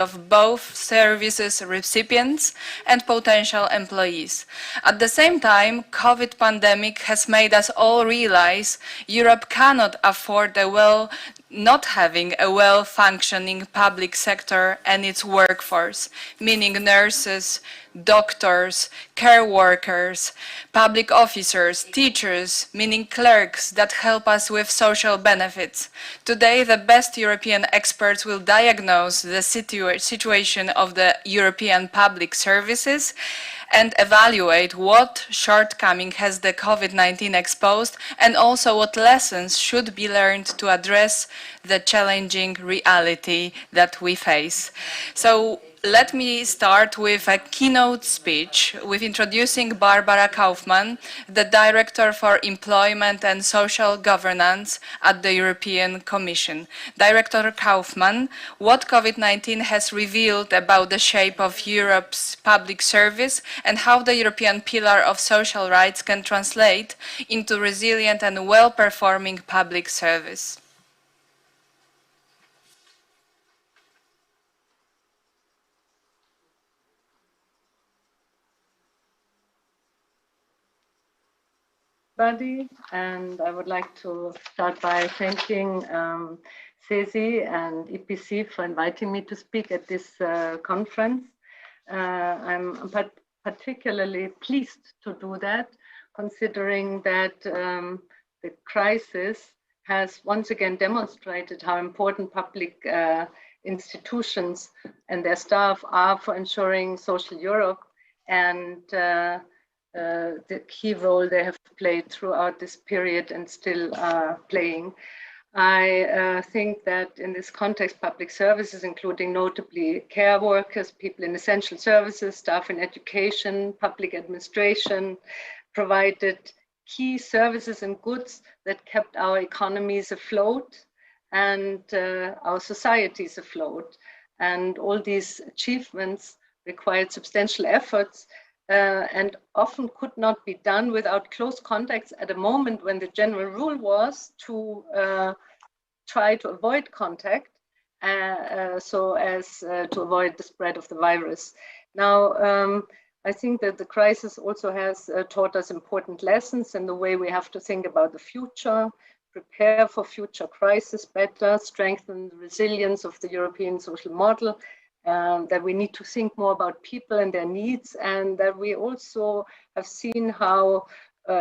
of both services recipients and potential employees. At the same time, COVID pandemic has made us all realize Europe cannot afford not having a well-functioning public sector and its workforce, meaning nurses, doctors, care workers, public officers, teachers, meaning clerks that help us with social benefits. Today, the best European experts will diagnose the situation of the European public services and evaluate what shortcoming has the COVID-19 exposed and also what lessons should be learned to address the challenging reality that we face. So let me start with a keynote speech with introducing Barbara Kaufmann, the Director for Employment and Social Governance at the European Commission. Director Kaufmann, what COVID-19 has revealed about the shape of Europe's public service and how the European pillar of social rights can translate into resilient and well-performing public service. And I would like to start by thanking CESI and EPC for inviting me to speak at this conference. I'm particularly pleased to do that, considering that the crisis has once again demonstrated how important public institutions and their staff are for ensuring social Europe and the key role they have played throughout this period and still are playing. I think that in this context, public services, including notably care workers, people in essential services, staff in education, public administration, provided key services and goods that kept our economies afloat and our societies afloat. And all these achievements required substantial efforts and often could not be done without close contacts at a moment when the general rule was to try to avoid contact so as to avoid the spread of the virus. Now, I think that the crisis also has taught us important lessons in the way we have to think about the future, prepare for future crises better, strengthen the resilience of the European social model, that we need to think more about people and their needs, and that we also have seen how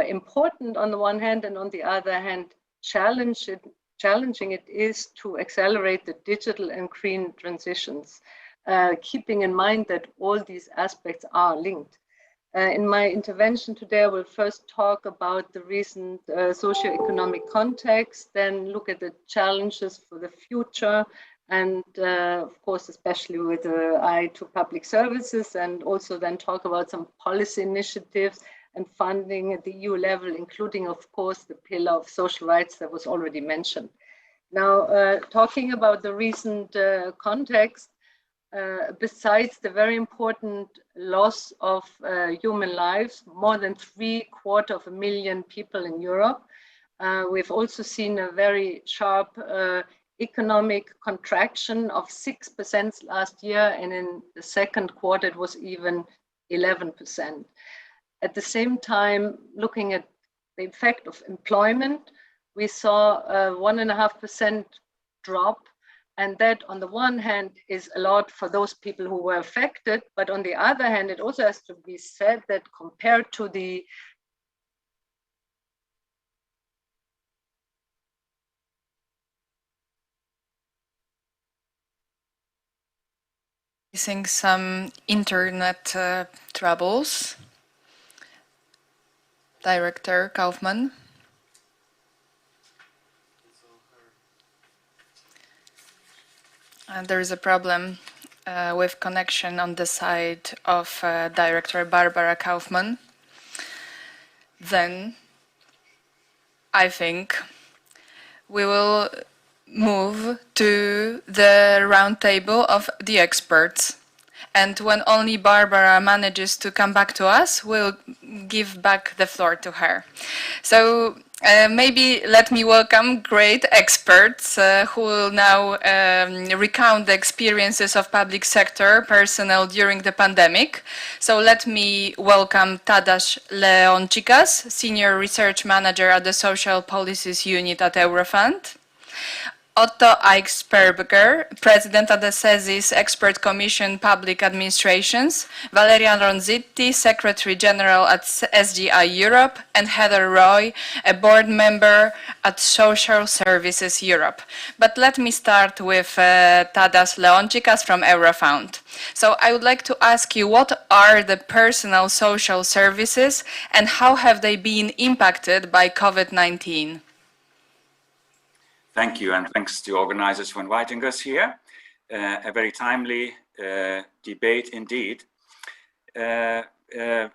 important on the one hand and on the other hand challenging it is to accelerate the digital and green transitions, keeping in mind that all these aspects are linked. In my intervention today, I will first talk about the recent socio-economic context, then look at the challenges for the future, and of course, especially with the eye to public services, and also then talk about some policy initiatives and funding at the EU level, including, of course, the pillar of social rights that was already mentioned. Now, talking about the recent context, besides the very important loss of human lives, more than 750,000 people in Europe, we've also seen a very sharp economic contraction of 6% last year, and in the second quarter it was even 11%. At the same time, looking at the effect of employment, we saw a 1.5% drop, and that on the one hand is a lot for those people who were affected, but on the other hand, it also has to be said that compared to the facing some internet troubles. Director Kaufmann. There is a problem with connection on the side of Director Barbara Kaufmann. Then I think we will move to the roundtable of the experts. And when only Barbara manages to come back to us, we'll give back the floor to her. So Maybe let me welcome great experts who will now recount the experiences of public sector personnel during the pandemic. So let me welcome Tadeusz Leoncikas, Senior Research Manager at the Social Policies Unit at Eurofund. Otto Eichsperger, President of the CESI's Expert Commission Public Administrations, Valeria Ronzitti, Secretary General at SGI Europe, and Heather Roy, a board member at Social Services Europe. But let me start with Tadeusz Leoncikas from Eurofund. So I would like to ask you, what are the personal social services and how have they been impacted by COVID-19? Thank you, and thanks to organizers for inviting us here. A very timely debate indeed. Barbara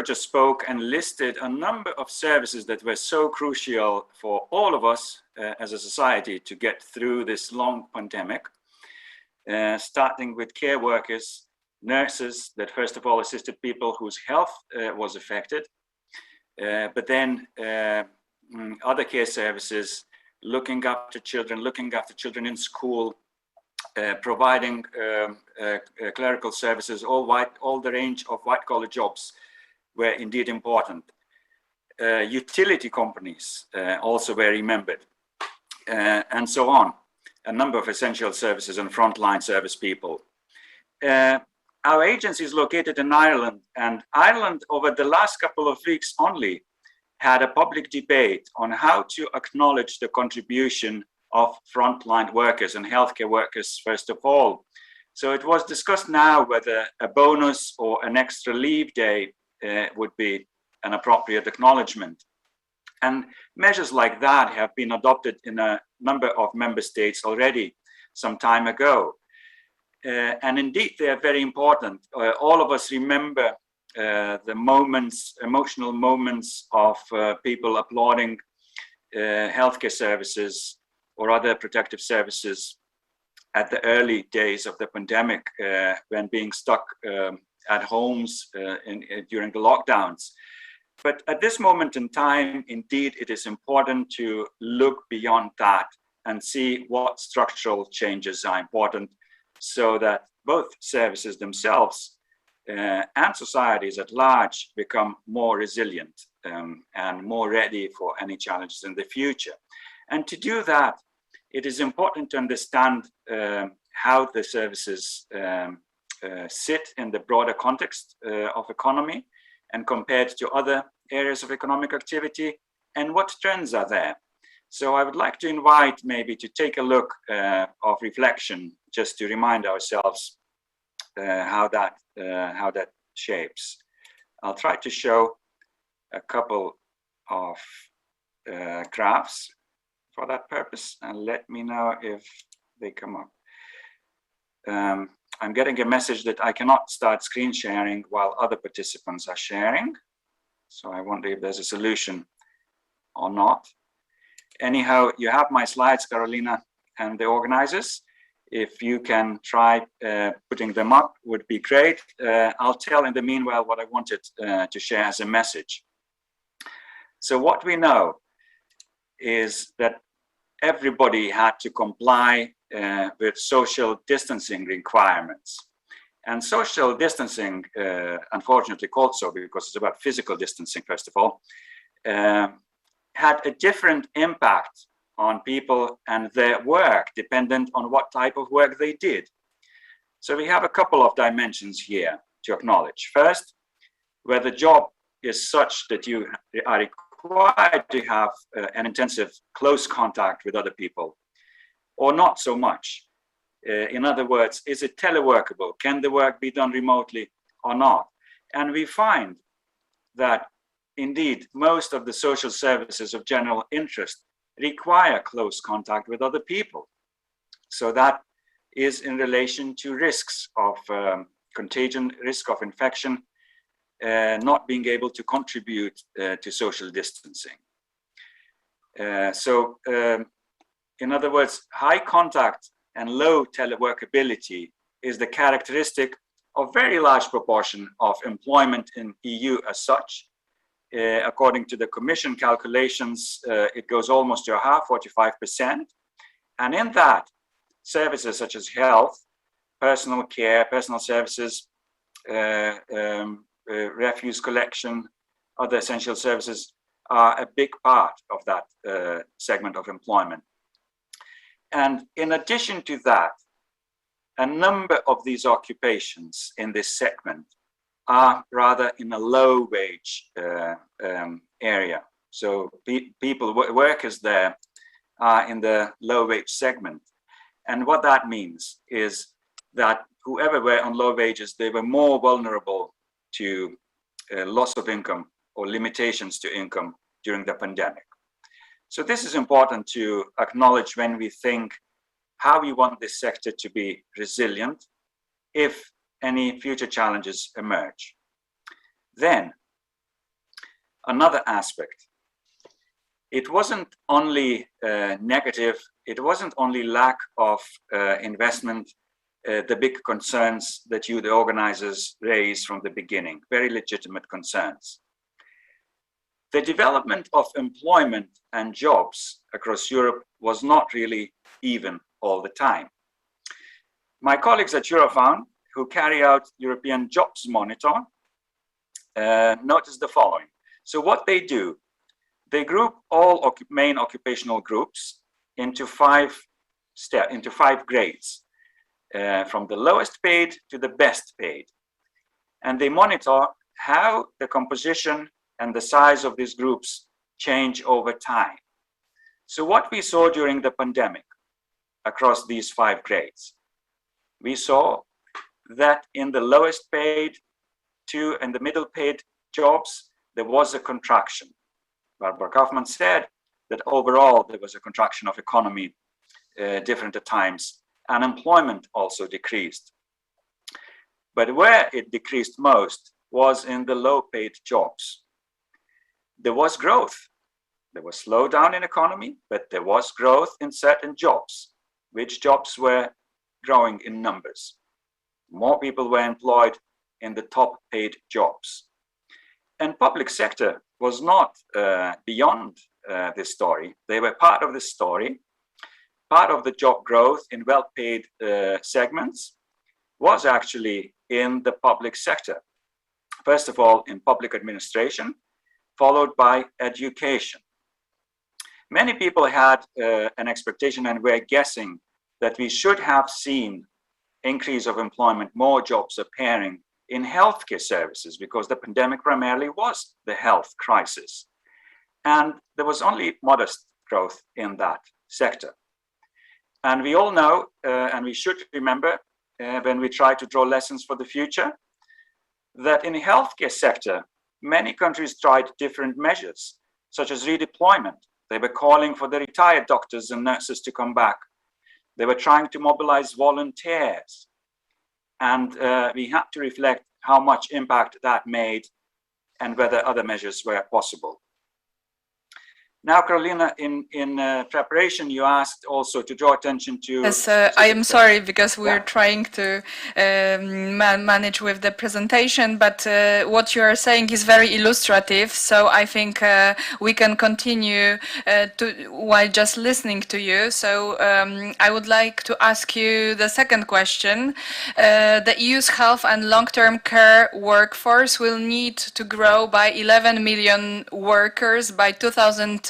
just spoke and listed a number of services that were so crucial for all of us as a society to get through this long pandemic, starting with care workers, nurses that first of all assisted people whose health was affected, but then other care services, looking after children in school, providing clerical services, all the range of white-collar jobs were indeed important. Utility companies also were remembered, and so on. A number of essential services and frontline service people. Our agency is located in Ireland, and Ireland over the last couple of weeks only had a public debate on how to acknowledge the contribution of frontline workers and healthcare workers, first of all. So it was discussed now whether a bonus or an extra leave day would be an appropriate acknowledgement. And measures like that have been adopted in a number of member states already some time ago. And indeed, they are very important. All of us remember the moments, emotional moments of people applauding healthcare services or other protective services at the early days of the pandemic when being stuck at homes during the lockdowns. But at this moment in time, indeed, it is important to look beyond that and see what structural changes are important so that both services themselves and societies at large become more resilient and more ready for any challenges in the future. And to do that, it is important to understand how the services sit in the broader context of economy and compared to other areas of economic activity and what trends are there. So I would like to invite maybe to take a look of reflection just to remind ourselves how that shapes. I'll try to show a couple of graphs for that purpose and let me know if they come up. I'm getting a message that I cannot start screen sharing while other participants are sharing. So I wonder if there's a solution or not. Anyhow, you have my slides, Carolina and the organizers. If you can try putting them up, would be great. I'll tell in the meanwhile what I wanted to share as a message. So what we know is that everybody had to comply with social distancing requirements. And social distancing, unfortunately called so because it's about physical distancing, first of all, had a different impact on people and their work, dependent on what type of work they did. So we have a couple of dimensions here to acknowledge. First, where the job is such that you are required to have an intensive close contact with other people, or not so much. In other words, is it teleworkable? Can the work be done remotely or not? And we find that indeed, most of the social services of general interest require close contact with other people. So that is in relation to risks of contagion, risk of infection, not being able to contribute to social distancing. In other words, high contact and low teleworkability is the characteristic of very large proportion of employment in EU as such, according to the Commission calculations, it goes almost to a half, 45%. And in that, services such as health, personal care, personal services, refuse collection, other essential services are a big part of that segment of employment. And in addition to that, a number of these occupations in this segment are rather in a low wage area. So workers there are in the low wage segment. And what that means is that whoever were on low wages, they were more vulnerable to loss of income or limitations to income during the pandemic. So this is important to acknowledge when we think how we want this sector to be resilient if any future challenges emerge. Then, another aspect. It wasn't only negative, it wasn't only lack of investment, the big concerns that you, the organizers, raised from the beginning, very legitimate concerns. The development of employment and jobs across Europe was not really even all the time. My colleagues at Eurofound, who carry out European Jobs Monitor, notice the following. So what they do, they group all main occupational groups into five grades, from the lowest paid to the best paid. And they monitor how the composition and the size of these groups change over time. So what we saw during the pandemic across these five grades, we saw that in the lowest paid and the middle paid jobs, there was a contraction. Barbara Kaufmann said that overall there was a contraction of economy different at times. Unemployment also decreased. But where it decreased most was in the low paid jobs. There was growth. There was slowdown in economy, but there was growth in certain jobs. Which jobs were growing in numbers? More people were employed in the top paid jobs. And public sector was not beyond this story. They were part of this story. Part of the job growth in well-paid segments was actually in the public sector. First of all, in public administration, followed by education. Many people had an expectation and were guessing that we should have seen increase of employment, more jobs appearing in healthcare services, because the pandemic primarily was the health crisis. And there was only modest growth in that sector. And we all know, and we should remember when we try to draw lessons for the future, that in the healthcare sector, many countries tried different measures, such as redeployment. They were calling for the retired doctors and nurses to come back. They were trying to mobilize volunteers. And we had to reflect how much impact that made and whether other measures were possible. Now, Carolina, in preparation, you asked also to draw attention to... Yes, I am sorry, because we're trying to manage with the presentation, but what you are saying is very illustrative, so I think we can continue while just listening to you. So I would like to ask you the second question. The EU's health and long-term care workforce will need to grow by 11 million workers by 2030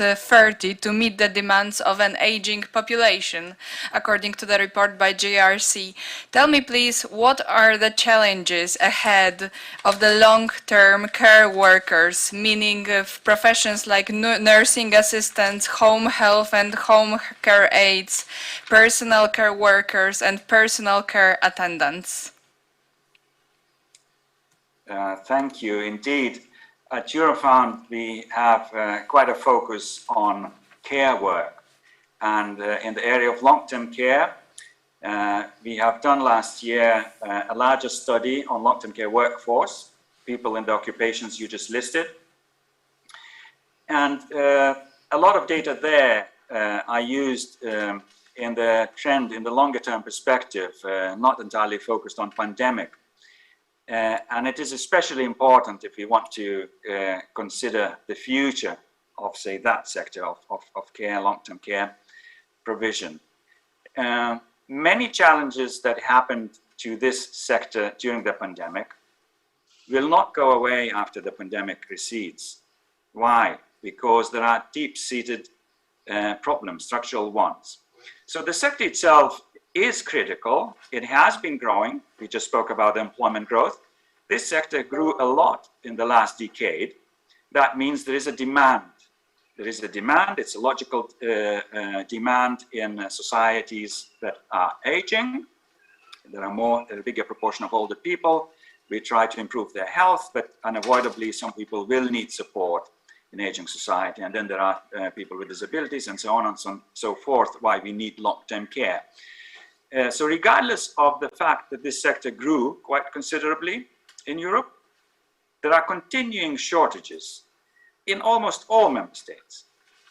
to meet the demands of an aging population, according to the report by JRC. Tell me, please, what are the challenges ahead of the long-term care workers, meaning professions like nursing assistants, home health and home care aides, personal care workers, and personal care attendants? Thank you. Indeed, at Eurofound, we have quite a focus on care work. And in the area of long-term care, we have done last year a larger study on long-term care workforce, people in the occupations you just listed. And a lot of data there are used in the trend, in the longer term perspective, not entirely focused on pandemic. And it is especially important if we want to consider the future of, say, that sector of care, long-term care provision. Many challenges that happened to this sector during the pandemic will not go away after the pandemic recedes. Why? Because there are deep-seated problems, structural ones. So the sector itself is critical. It has been growing. We just spoke about employment growth. This sector grew a lot in the last decade. That means there is a demand. There is a demand. It's a logical demand in societies that are aging. There are a bigger proportion of older people. We try to improve their health, but unavoidably some people will need support in aging society. And then there are people with disabilities and so on and so forth, why we need long-term care. So regardless of the fact that this sector grew quite considerably in Europe, there are continuing shortages in almost all member states.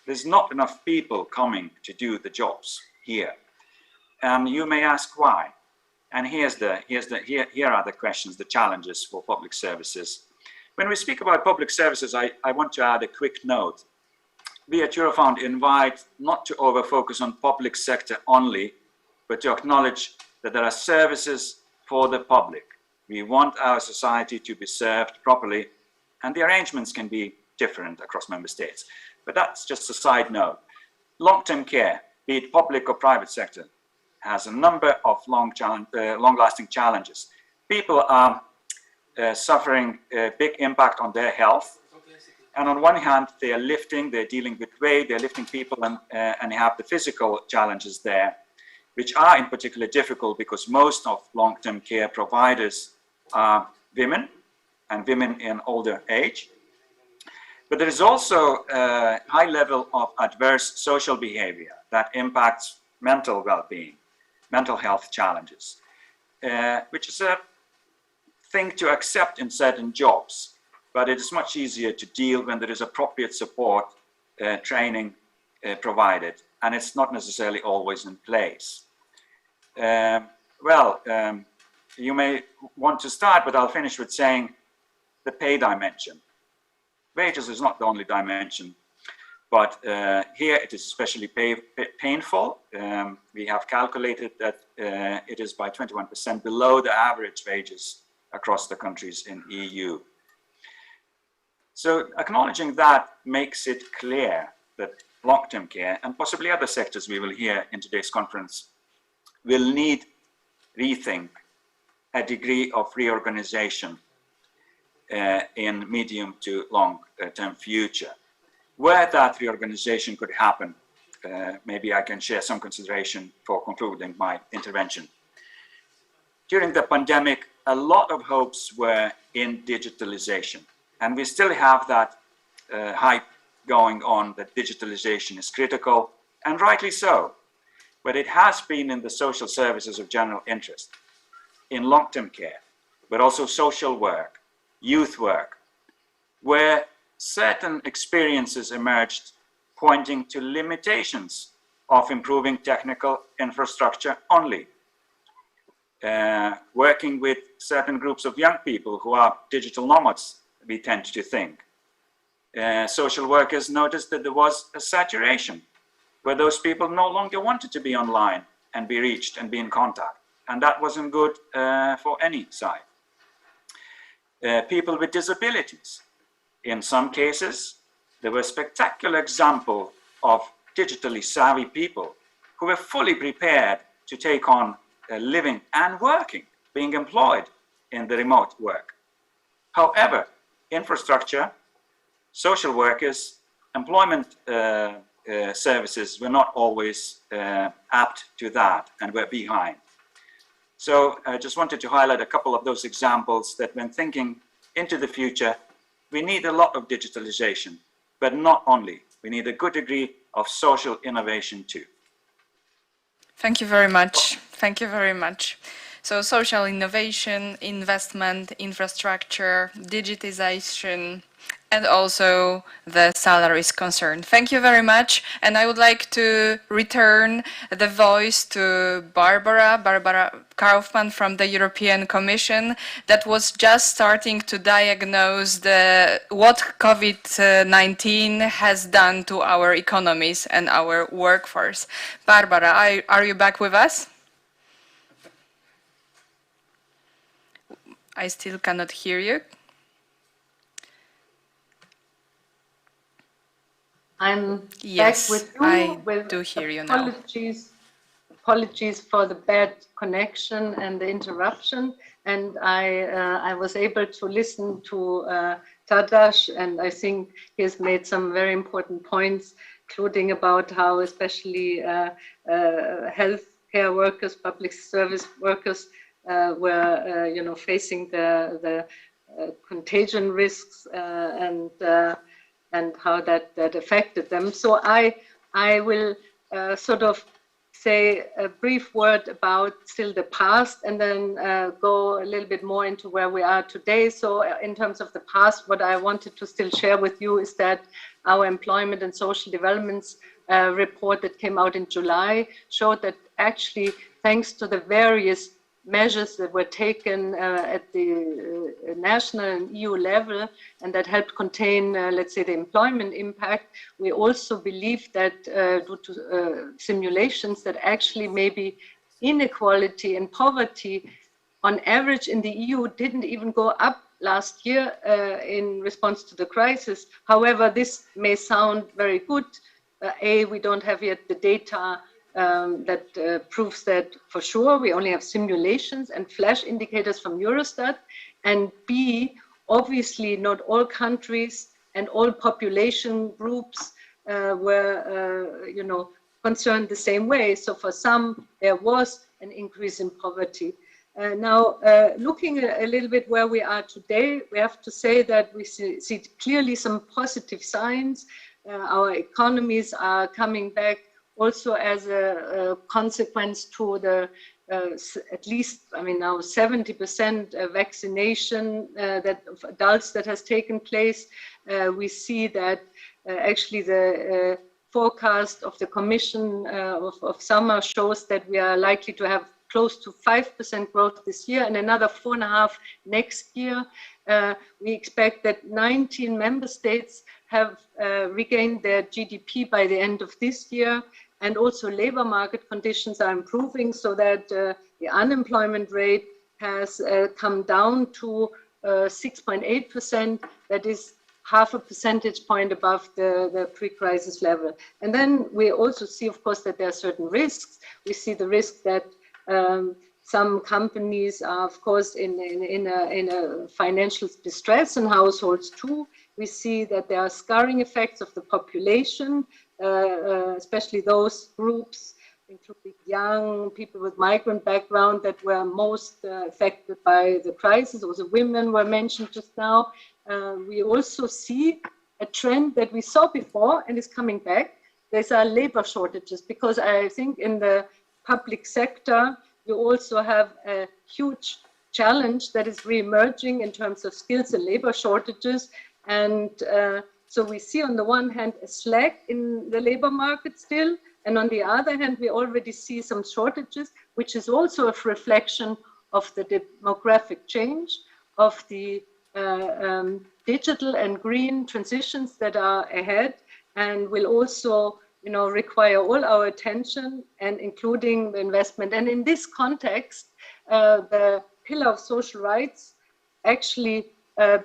There's not enough people coming to do the jobs here. And you may ask why. And here are the questions, the challenges for public services. When we speak about public services, I want to add a quick note. We at Eurofound invite not to over-focus on public sector only, but to acknowledge that there are services for the public. We want our society to be served properly, and the arrangements can be different across member states. But that's just a side note. Long-term care, be it public or private sector, has a number of long-lasting challenges. People are suffering a big impact on their health. And on one hand, they're dealing with weight, they're lifting people and have the physical challenges there, which are in particular difficult because most of long-term care providers are women and women in older age. But there is also a high level of adverse social behavior that impacts mental well-being, mental health challenges, which is a thing to accept in certain jobs, but it is much easier to deal when there is appropriate support, training provided, and it's not necessarily always in place. You may want to start, but I'll finish with saying the pay dimension. Wages is not the only dimension, but here it is especially painful. We have calculated that it is by 21% below the average wages across the countries in EU. So acknowledging that makes it clear that long-term care and possibly other sectors we will hear in today's conference will need rethink, a degree of reorganization in medium to long-term future. Where that reorganization could happen, maybe I can share some consideration for concluding my intervention. During the pandemic, a lot of hopes were in digitalization, and we still have that hype going on that digitalization is critical, and rightly so. But it has been in the social services of general interest, in long-term care, but also social work, youth work, where certain experiences emerged pointing to limitations of improving technical infrastructure only. Working with certain groups of young people who are digital nomads, we tend to think. Social workers noticed that there was a saturation where those people no longer wanted to be online and be reached and be in contact. And that wasn't good for any side. People with disabilities. In some cases, there were spectacular examples of digitally savvy people who were fully prepared to take on living and working, being employed in the remote work. However, infrastructure, social workers, employment services were not always apt to that and were behind. So I just wanted to highlight a couple of those examples that when thinking into the future, we need a lot of digitalization, but not only. We need a good degree of social innovation too. Thank you very much. Thank you very much. So social innovation, investment, infrastructure, digitization, and also the salaries concerned. Thank you very much. And I would like to return the voice to Barbara Kaufmann from the European Commission that was just starting to diagnose what COVID-19 has done to our economies and our workforce. Barbara, are you back with us? I still cannot hear you. I'm Yes, back with you. I do hear you now. Apologies for the bad connection and the interruption. And I was able to listen to Tadash, and I think he has made some very important points, including about how especially healthcare workers, public service workers were, facing the contagion risks and how that affected them. So I will sort of say a brief word about still the past and then go a little bit more into where we are today. So in terms of the past, what I wanted to still share with you is that our employment and social developments report that came out in July showed that actually, thanks to the various measures that were taken at the national and EU level and that helped contain, let's say, the employment impact, we also believe that due to simulations that actually maybe inequality and poverty on average in the EU didn't even go up last year in response to the crisis. However, this may sound very good. We don't have yet the data that proves that for sure. We only have simulations and flash indicators from Eurostat. And B, obviously not all countries and all population groups were, concerned the same way. So for some, there was an increase in poverty. Now, looking a little bit where we are today, we have to say that we see clearly some positive signs. Our economies are coming back also as a consequence to the at least, now 70% vaccination that of adults that has taken place. We see that actually the forecast of the Commission of summer shows that we are likely to have close to 5% growth this year and another 4.5% next year. We expect that 19 member states have regained their GDP by the end of this year. And also labor market conditions are improving so that the unemployment rate has come down to 6.8%. That is 0.5 percentage point above the pre-crisis level. And then we also see, of course, that there are certain risks. We see the risk that some companies are, of course, in a financial distress, and households too. We see that there are scarring effects of the population, especially those groups, including young people with migrant background, that were most affected by the crisis. Also, women were mentioned just now. We also see a trend that we saw before and is coming back. There's labor shortages, because I think in the public sector, you also have a huge challenge that is re-emerging in terms of skills and labor shortages. And so we see on the one hand a slack in the labor market still, and on the other hand, we already see some shortages, which is also a reflection of the demographic change, of the digital and green transitions that are ahead, and will also require all our attention, and including the investment. And in this context, the pillar of social rights actually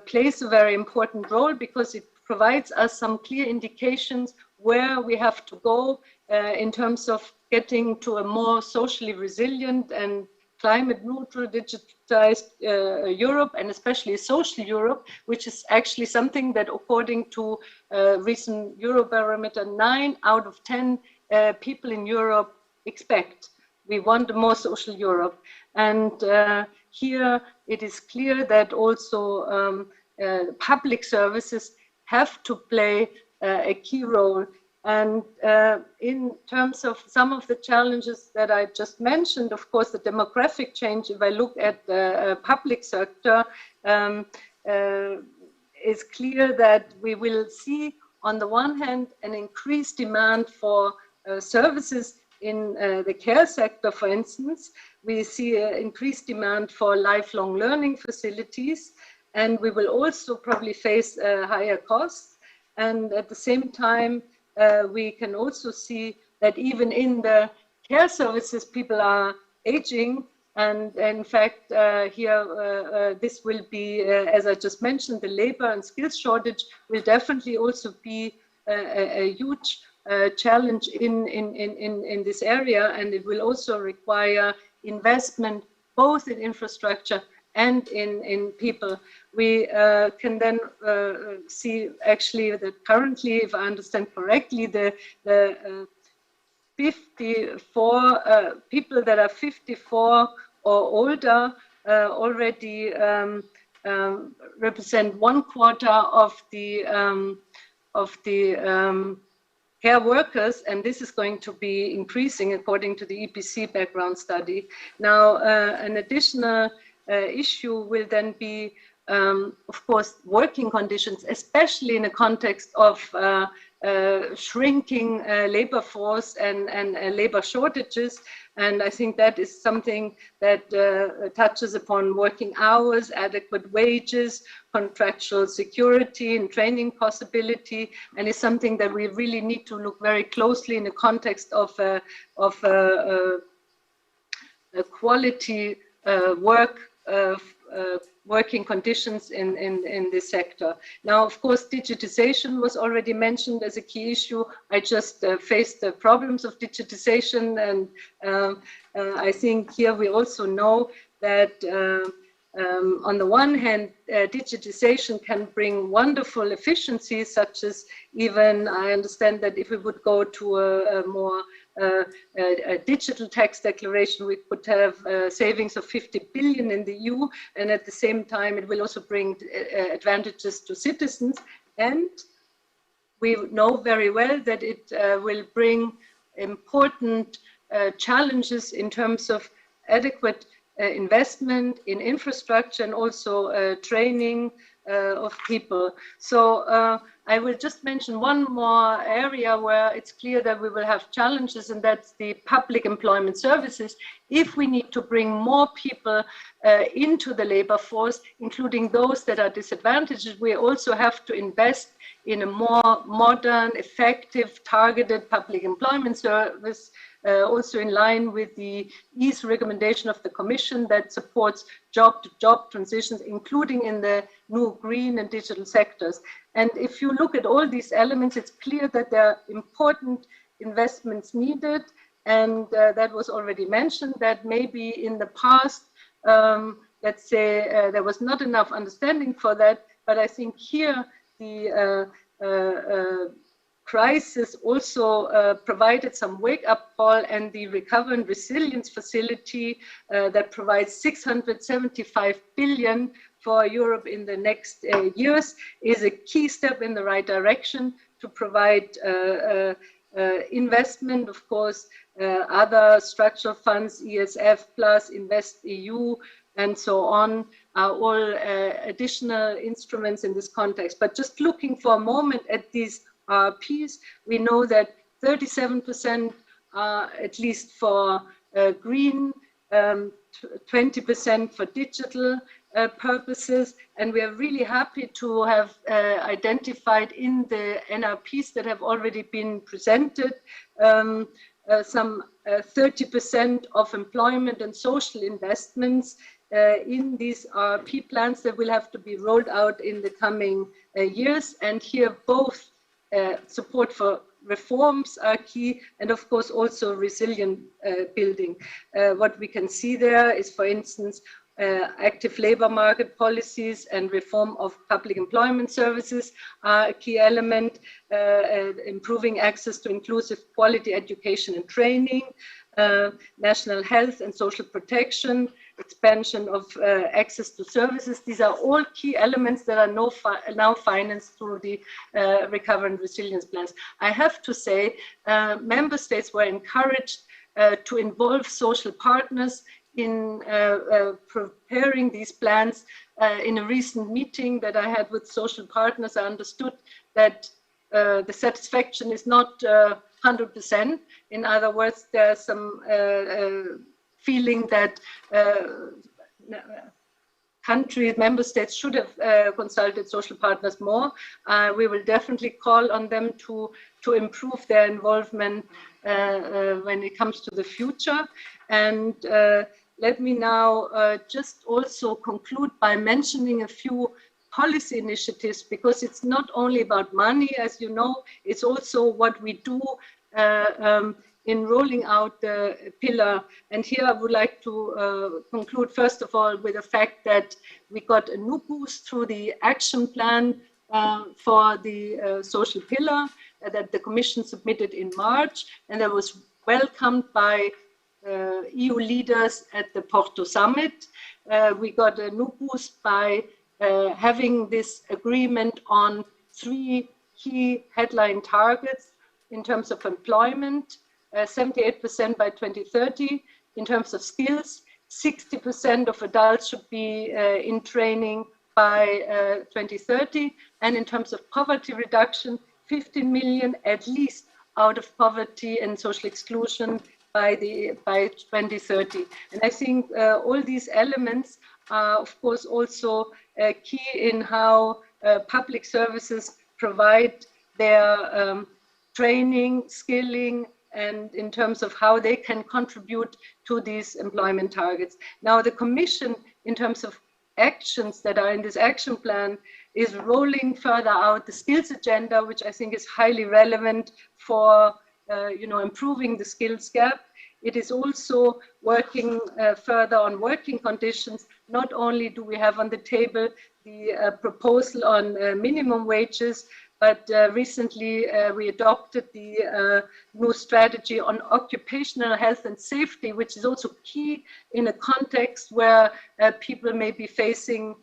plays a very important role, because it provides us some clear indications where we have to go in terms of getting to a more socially resilient and climate neutral, digitized Europe, and especially social Europe, which is actually something that, according to recent Eurobarometer, 9 out of 10 people in Europe expect. We want a more social Europe. And here it is clear that also public services have to play a key role And in terms of some of the challenges that I just mentioned, of course, the demographic change, if I look at the public sector, it's clear that we will see, on the one hand, an increased demand for services in the care sector, for instance. We see an increased demand for lifelong learning facilities, and we will also probably face higher costs. And at the same time, we can also see that even in the care services, people are aging. And in fact, here, this will be, as I just mentioned, the labor and skills shortage will definitely also be a huge challenge in this area. And it will also require investment, both in infrastructure and in people. We can then see actually that currently, if I understand correctly, the 54 people that are 54 or older already represent 1/4 of the care workers, and this is going to be increasing according to the EPC background study. Now, an additional issue will then be, of course, working conditions, especially in the context of shrinking labor force and labor shortages. And I think that is something that touches upon working hours, adequate wages, contractual security and training possibility, and is something that we really need to look very closely in the context of quality working conditions in this sector. Now, of course, digitization was already mentioned as a key issue. I just faced the problems of digitization, and I think here we also know that on the one hand, digitization can bring wonderful efficiencies, such as even, I understand that if we would go to a more a digital tax declaration, we could have savings of 50 billion in the EU, and at the same time, it will also bring advantages to citizens. And we know very well that it will bring important challenges in terms of adequate investment in infrastructure and also training of people. So I will just mention one more area where it's clear that we will have challenges, and that's the public employment services. If we need to bring more people into the labor force, including those that are disadvantaged, we also have to invest in a more modern, effective, targeted public employment service, also in line with the EASE recommendation of the Commission that supports job-to-job transitions, including in the new green and digital sectors. And if you look at all these elements, it's clear that there are important investments needed. And that was already mentioned, that maybe in the past, let's say, there was not enough understanding for that. But I think here the crisis also provided some wake-up call, and the Recovery and Resilience Facility that provides 675 billion for Europe in the next years is a key step in the right direction to provide investment. Of course, other structural funds, ESF plus, InvestEU, and so on, are all additional instruments in this context. But just looking for a moment at these RRPs, we know that 37% are at least for green, 20% for digital purposes, and we are really happy to have identified in the NRPs that have already been presented some 30% of employment and social investments in these RRP plans that will have to be rolled out in the coming years. And here both support for reforms are key, and of course also resilient building. What we can see there is, for instance, active labor market policies and reform of public employment services are a key element, improving access to inclusive quality education and training, national health and social protection, expansion of access to services. These are all key elements that are now financed through the recovery and resilience plans. I have to say, member states were encouraged to involve social partners in preparing these plans. In a recent meeting that I had with social partners, I understood that the satisfaction is not 100%. In other words, there's some feeling that member states should have consulted social partners more. We will definitely call on them to improve their involvement when it comes to the future. And let me now just also conclude by mentioning a few policy initiatives, because it's not only about money, as you know, it's also what we do in rolling out the pillar. And here I would like to conclude, first of all, with the fact that we got a new boost through the action plan for the social pillar that the Commission submitted in March, and that was welcomed by EU leaders at the Porto summit. We got a new boost by having this agreement on 3 key headline targets in terms of employment, 78% by 2030. In terms of skills, 60% of adults should be in training by 2030. And in terms of poverty reduction, 15 million at least out of poverty and social exclusion by 2030. And I think all these elements are, of course, also key in how public services provide their training, skilling, and in terms of how they can contribute to these employment targets. Now, the Commission, in terms of actions that are in this action plan, is rolling further out the skills agenda, which I think is highly relevant for improving the skills gap. It is also working further on working conditions. Not only do we have on the table the proposal on minimum wages, but recently we adopted the new strategy on occupational health and safety, which is also key in a context where people may be facing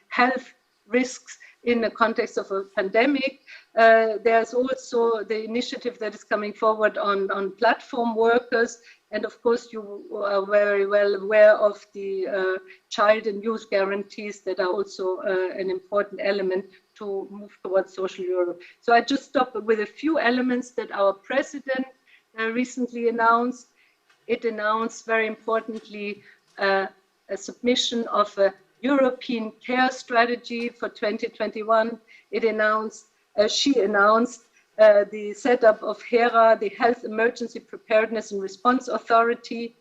health risks in the context of a pandemic. There's also the initiative that is coming forward on platform workers. And of course, you are very well aware of the child and youth guarantees that are also an important element to move towards social Europe. So I just stop with a few elements that our president recently announced. It announced, very importantly, a submission of a European care strategy for 2021. She announced the setup of HERA, the Health Emergency Preparedness and Response Authority.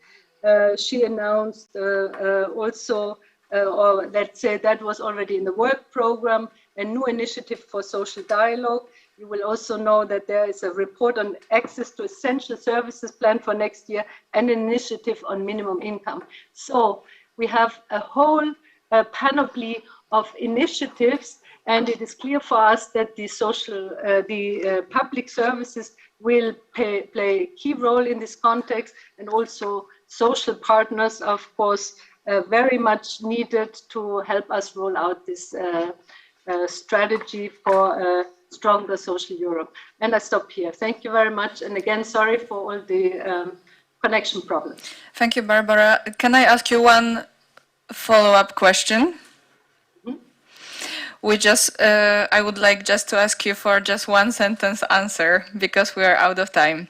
She announced also, or let's say that was already in the work program, a new initiative for social dialogue. You will also know that there is a report on access to essential services planned for next year and an initiative on minimum income. So we have a whole panoply of initiatives, and it is clear for us that the public services will play a key role in this context, and also social partners, of course, very much needed to help us roll out this strategy for a stronger social Europe. And I stop here. Thank you very much. And again, sorry for all the connection problems. Thank you, Barbara. Can I ask you one follow-up question? I would like just to ask you for just one sentence answer, because we are out of time.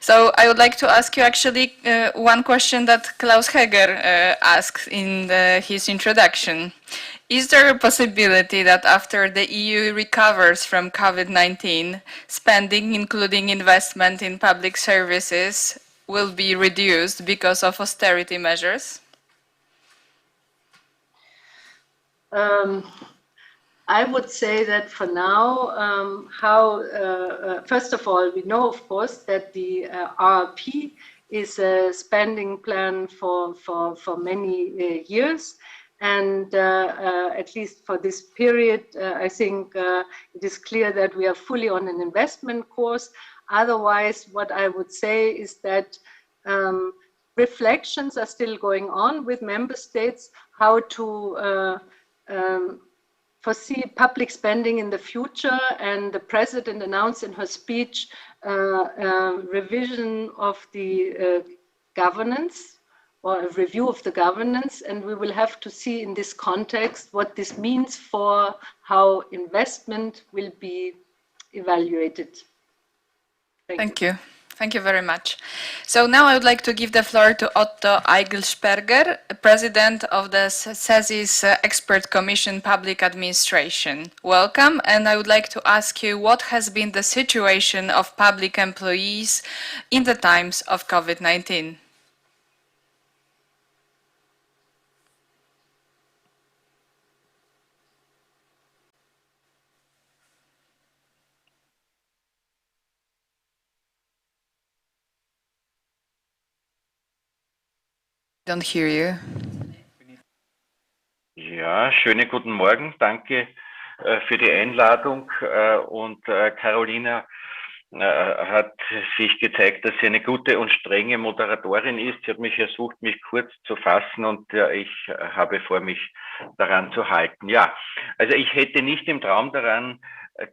So I would like to ask you actually one question that Klaus Heger asked in his introduction. Is there a possibility that after the EU recovers from COVID-19, spending, including investment in public services, will be reduced because of austerity measures? I would say that for now, first of all, we know, of course, that the RRP is a spending plan for many years. And at least for this period, I think it is clear that we are fully on an investment course. Otherwise, what I would say is that reflections are still going on with member states how to foresee public spending in the future, and the president announced in her speech revision of the governance, or a review of the governance, and we will have to see in this context what this means for how investment will be evaluated. Thank you. Thank you very much. So now I would like to give the floor to Otto Eigelsperger, President of the CESI's Expert Commission Public Administration. Welcome, and I would like to ask you what has been the situation of public employees in the times of COVID-19? Don't hear you. Ja, schönen guten Morgen. Danke für die Einladung. Und Carolina hat sich gezeigt, dass sie eine gute und strenge Moderatorin ist. Sie hat mich ersucht, mich kurz zu fassen, und ich habe vor, mich daran zu halten. Ja, also ich hätte nicht im Traum daran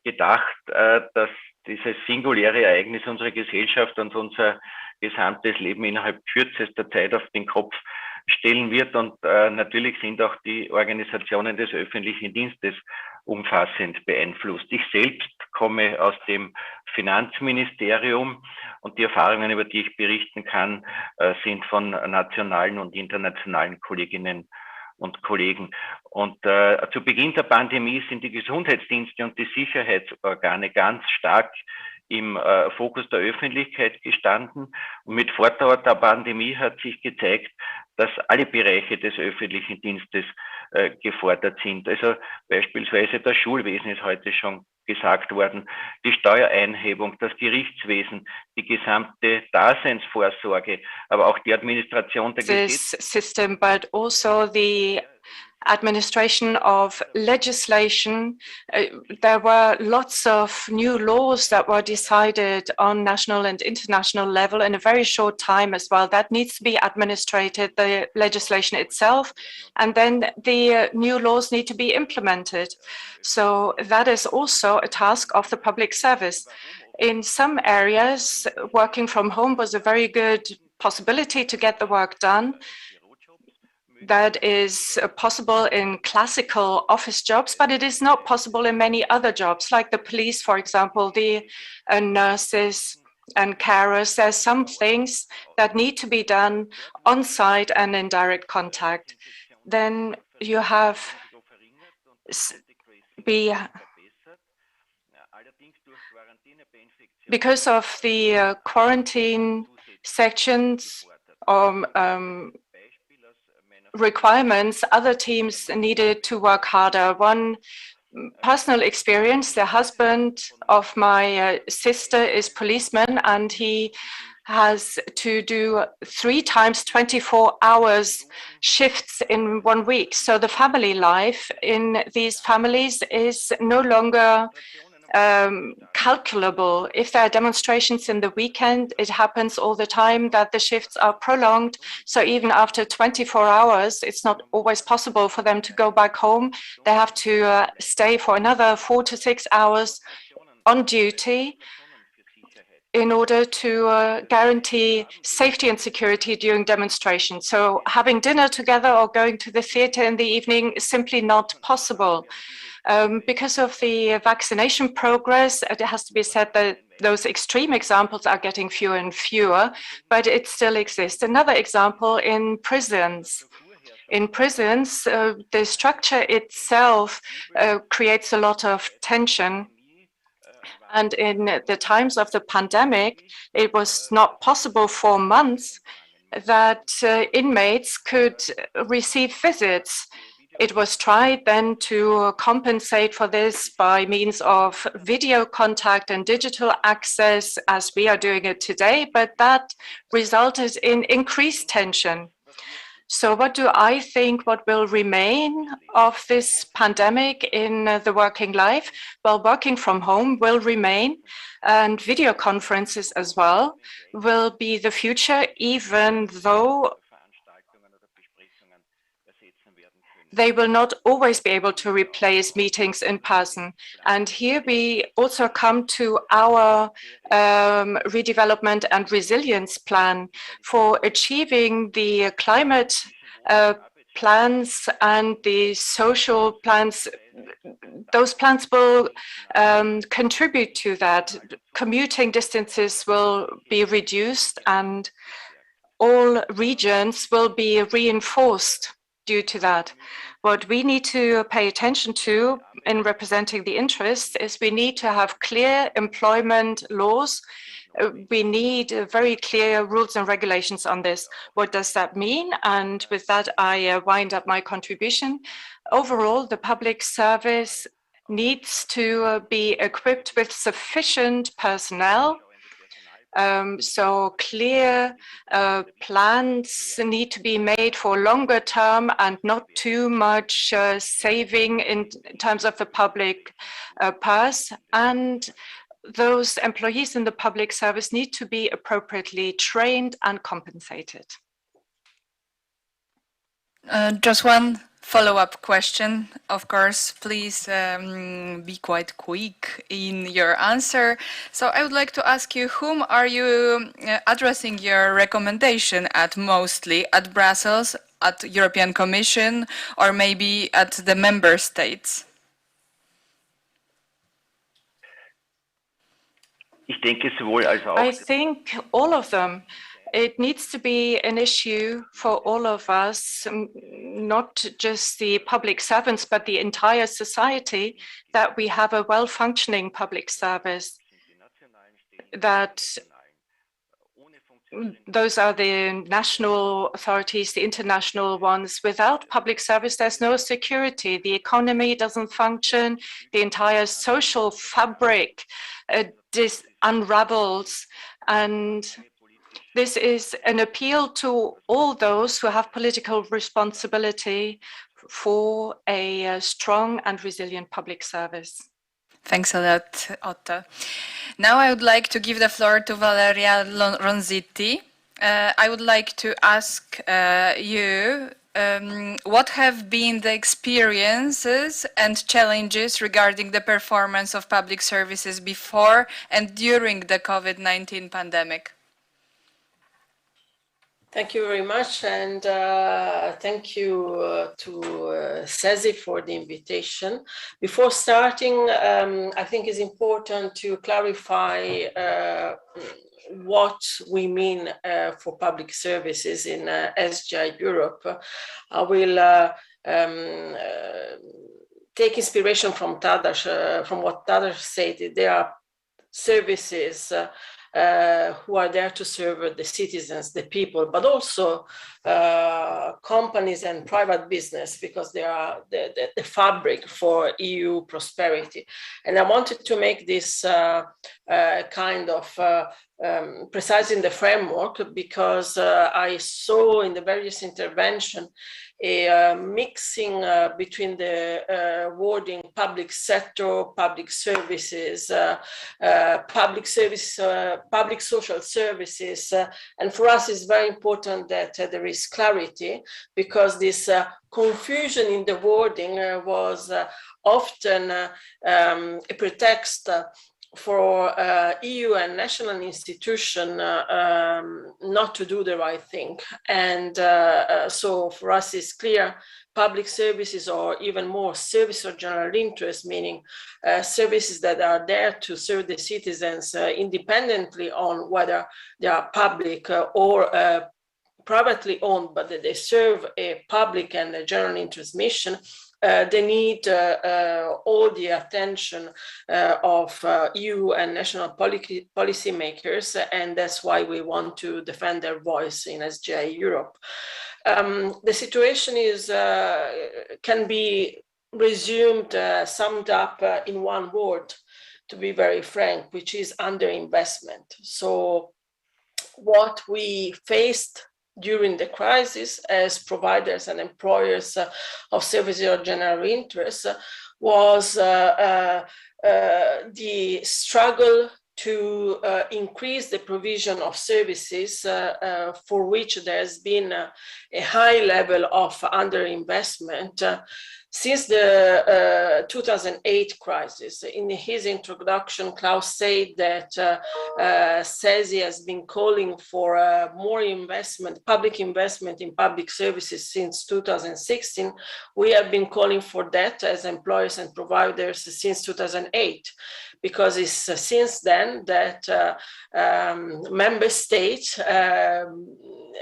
gedacht, dass dieses singuläre Ereignis unsere Gesellschaft und unser gesamtes Leben innerhalb kürzester Zeit auf den Kopf stellen wird. Und natürlich sind auch die Organisationen des öffentlichen Dienstes umfassend beeinflusst. Ich selbst komme aus dem Finanzministerium, und die Erfahrungen, über die ich berichten kann, sind von nationalen und internationalen Kolleginnen und Kollegen. Und zu Beginn der Pandemie sind die Gesundheitsdienste und die Sicherheitsorgane ganz stark im Fokus der Öffentlichkeit gestanden. Und mit Fortdauer der Pandemie hat sich gezeigt, dass alle Bereiche des öffentlichen Dienstes gefordert sind. Also beispielsweise das Schulwesen ist heute schon gesagt worden, die Steuereinhebung, das Gerichtswesen, die gesamte Daseinsvorsorge, aber auch die Administration der System, but also the administration of legislation. There were lots of new laws that were decided on national and international level in a very short time as well. That needs to be administrated, the legislation itself, and then the new laws need to be implemented. So that is also a task of the public service. In some areas, working from home was a very good possibility to get the work done. That is possible in classical office jobs, but it is not possible in many other jobs, like the police, for example, the nurses and carers. There's some things that need to be done on site and in direct contact. Then you have because of the quarantine sections requirements, other teams needed to work harder. One personal experience, the husband of my sister is policeman, and he has to do 3 times 24 hours shifts in 1 week. So the family life in these families is no longer calculable. If there are demonstrations in the weekend, it happens all the time that the shifts are prolonged. So even after 24 hours, it's not always possible for them to go back home. They have to stay for another 4 to 6 hours on duty in order to guarantee safety and security during demonstrations. So having dinner together or going to the theater in the evening is simply not possible. Because of the vaccination progress, it has to be said that those extreme examples are getting fewer and fewer, but it still exists. Another example in prisons. In prisons, the structure itself creates a lot of tension. And in the times of the pandemic, it was not possible for months that inmates could receive visits. It was tried then to compensate for this by means of video contact and digital access, as we are doing it today, but that resulted in increased tension. So what do I think what will remain of this pandemic in the working life? Well, working from home will remain, and video conferences as well will be the future, even though they will not always be able to replace meetings in person. And here we also come to our redevelopment and resilience plan for achieving the climate plans and the social plans. Those plans will contribute to that. Commuting distances will be reduced and all regions will be reinforced due to that. What we need to pay attention to in representing the interests is we need to have clear employment laws. We need very clear rules and regulations on this. What does that mean? And with that, I wind up my contribution. Overall, the public service needs to be equipped with sufficient personnel. So clear plans need to be made for longer term and not too much saving in terms of the public purse. And those employees in the public service need to be appropriately trained and compensated. Just one follow-up question, of course, please be quite quick in your answer. So I would like to ask you, whom are you addressing your recommendation at mostly? At Brussels, at European Commission, or maybe at the member states? I think all of them. It needs to be an issue for all of us, not just the public servants, but the entire society, that we have a well-functioning public service, that those are the national authorities, the international ones. Without public service, there's no security. The economy doesn't function. The entire social fabric unravels. And this is an appeal to all those who have political responsibility for a strong and resilient public service. Thanks a lot, Otto. Now I would like to give the floor to Valeria Ronzitti. I would like to ask you, what have been the experiences and challenges regarding the performance of public services before and during the COVID-19 pandemic? Thank you very much, and thank you to CESI for the invitation. Before starting, I think it's important to clarify what we mean for public services in SGI Europe. I will take inspiration from Tadeusz, from what Tadeusz said. There are services who are there to serve the citizens, the people, but also companies and private business, because they are the fabric for EU prosperity. And I wanted to make this kind of precise in the framework, because I saw in the various interventions a mixing between the wording public sector, public services, public social services. And for us, it's very important that there is clarity, because this confusion in the wording was often a pretext for EU and national institutions not to do the right thing. And so for us it's clear public services, or even more service of general interest, meaning services that are there to serve the citizens independently on whether they are public or privately owned, but that they serve a public and a general interest mission. They need all the attention of EU and national policy makers, and that's why we want to defend their voice in SGI Europe. The situation is can be resumed, summed up in one word, to be very frank, which is underinvestment. So what we faced during the crisis as providers and employers of services of general interest was the struggle to increase the provision of services for which there's been a high level of underinvestment since the 2008 crisis. In his introduction, Klaus said that CESI has been calling for more investment, public investment in public services since 2016. We have been calling for that as employers and providers since 2008, because it's since then that member states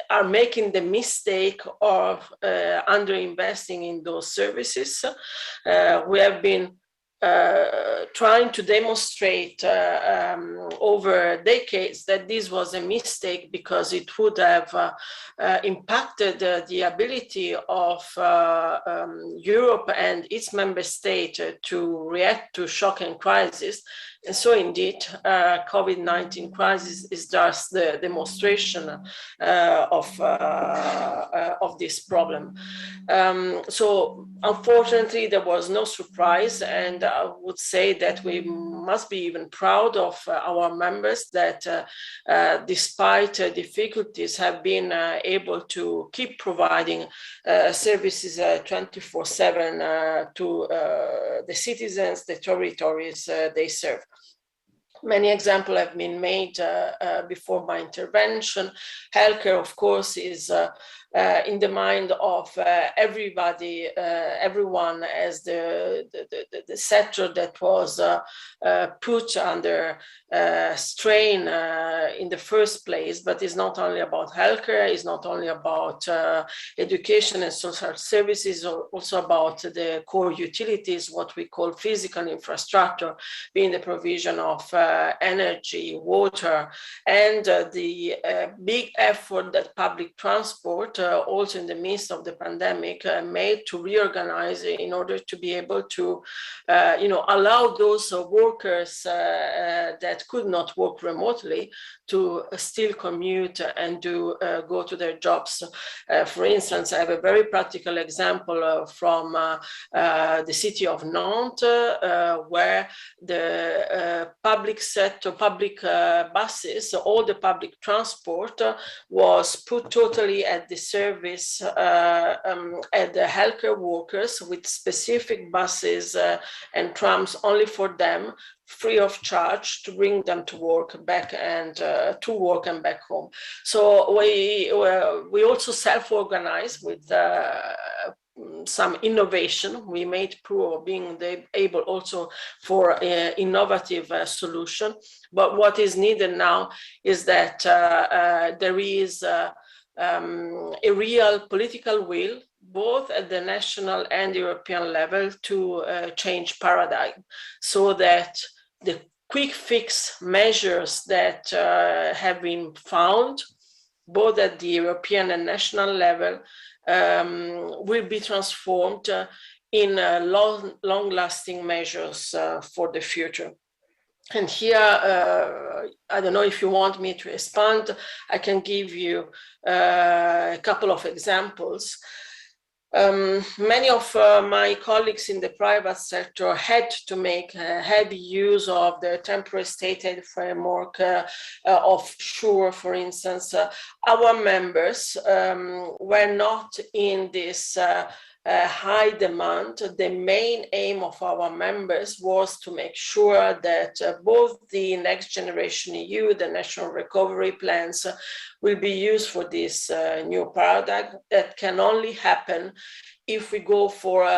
are making the mistake of underinvesting in those services. We have been trying to demonstrate over decades that this was a mistake, because it would have impacted the ability of Europe and its member state to react to shock and crisis. And so indeed, COVID-19 crisis is just the demonstration of this problem. So unfortunately, there was no surprise, and I would say that we must be even proud of our members that despite difficulties have been able to keep providing services 24/7 to the citizens, the territories they serve. Many examples have been made before my intervention. Healthcare, of course, is in the mind of everybody, everyone, as the sector that was put under strain in the first place. But it's not only about healthcare, it's not only about education and social services, also about the core utilities, what we call physical infrastructure, being the provision of energy, water, and the big effort that public transport, also in the midst of the pandemic, made to reorganize in order to be able to, allow those workers that could not work remotely to still commute and go to their jobs. For instance, I have a very practical example from the city of Nantes, where the public sector, public buses, all the public transport was put totally at the service at the healthcare workers, with specific buses and trams only for them, free of charge, to bring them to work back and back home. So we also self-organize with some innovation. We made proof of being able also for innovative solution. But what is needed now is that there is a real political will, both at the national and European level, to change paradigm, so that the quick fix measures that have been found, both at the European and national level, will be transformed in long-lasting measures for the future. And here, I don't know if you want me to expand, I can give you a couple of examples. Many of my colleagues in the private sector had to make heavy use of the temporary state aid framework of SURE, for instance. Our members were not in this high demand. The main aim of our members was to make sure that both the Next Generation EU, the national recovery plans, will be used for this new paradigm that can only happen if we go for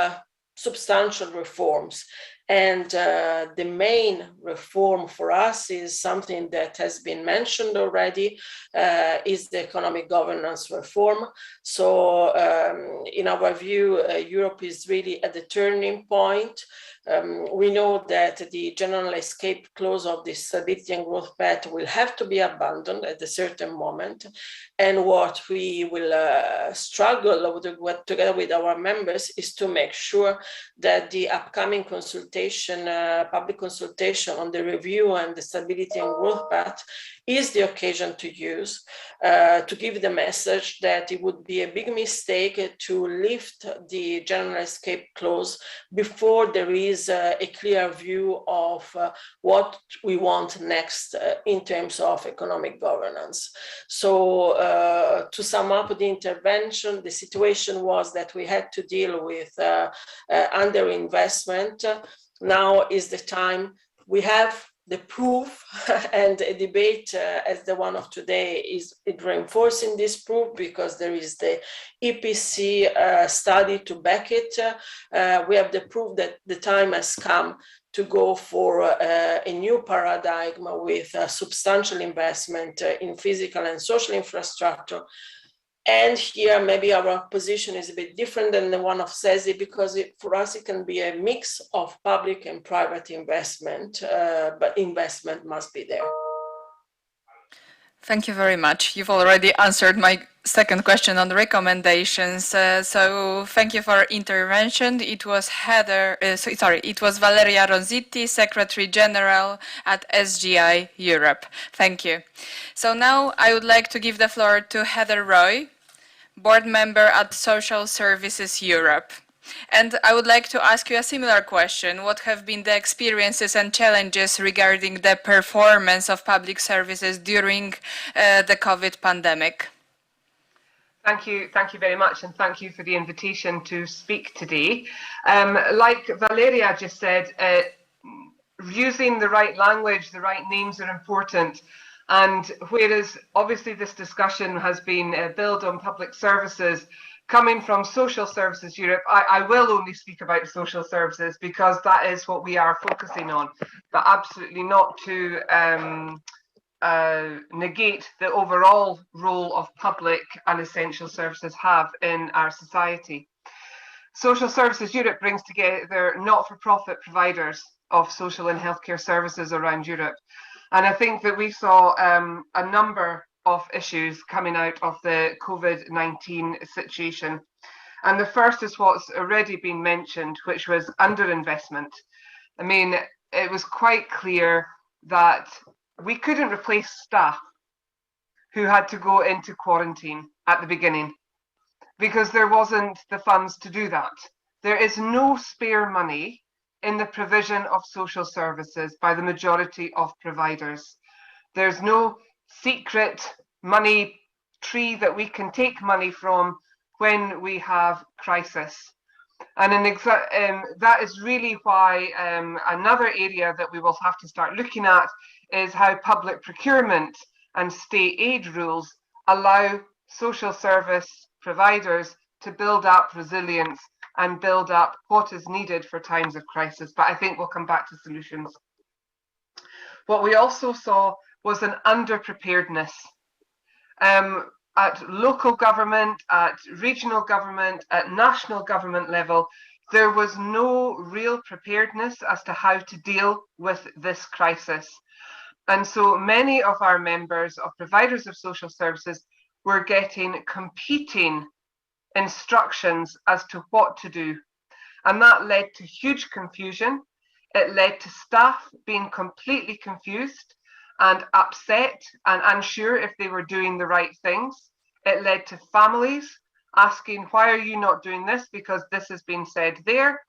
substantial reforms. And the main reform for us is something that has been mentioned already, is the economic governance reform. So in our view, Europe is really at the turning point. We know that the general escape clause of the Stability and Growth Pact will have to be abandoned at a certain moment. And what we will struggle with, together with our members, is to make sure that the upcoming consultation, public consultation on the review and the Stability and Growth Pact, is the occasion to use to give the message that it would be a big mistake to lift the general escape clause before there is a clear view of what we want next in terms of economic governance. So to sum up the intervention, the situation was that we had to deal with underinvestment. Now is the time. We have the proof, and a debate as the one of today is reinforcing this proof, because there is the EPC study to back it. We have the proof that the time has come to go for a new paradigm with substantial investment in physical and social infrastructure. And here, maybe our position is a bit different than the one of CESI, because for us, it can be a mix of public and private investment, but investment must be there. Thank you very much. You've already answered my second question on the recommendations. So thank you for intervention. It was it was Valeria Rositti, Secretary General at SGI Europe. Thank you. So now I would like to give the floor to Heather Roy, Board Member at Social Services Europe. And I would like to ask you a similar question. What have been the experiences and challenges regarding the performance of public services during the COVID pandemic? Thank you very much, and thank you for the invitation to speak today. Like Valeria just said, using the right language, the right names are important. And whereas obviously this discussion has been built on public services, coming from Social Services Europe, I will only speak about social services because that is what we are focusing on, but absolutely not to negate the overall role of public and essential services have in our society. Social Services Europe brings together not-for-profit providers of social and healthcare services around Europe. And I think that we saw a number of issues coming out of the COVID-19 situation. And the first is what's already been mentioned, which was underinvestment. I mean, it was quite clear that we couldn't replace staff who had to go into quarantine at the beginning because there wasn't the funds to do that. There is no spare money in the provision of social services by the majority of providers. There's no secret money tree that we can take money from when we have crisis. And that is really why another area that we will have to start looking at is how public procurement and state aid rules allow social service providers to build up resilience and build up what is needed for times of crisis. But I think we'll come back to solutions. What we also saw was an underpreparedness at local government, at regional government, at national government level. There was no real preparedness as to how to deal with this crisis. And so many of our members of providers of social services were getting competing instructions as to what to do. And that led to huge confusion. It led to staff being completely confused and upset and unsure if they were doing the right things. It led to families asking, why are you not doing this? Because this has been said there.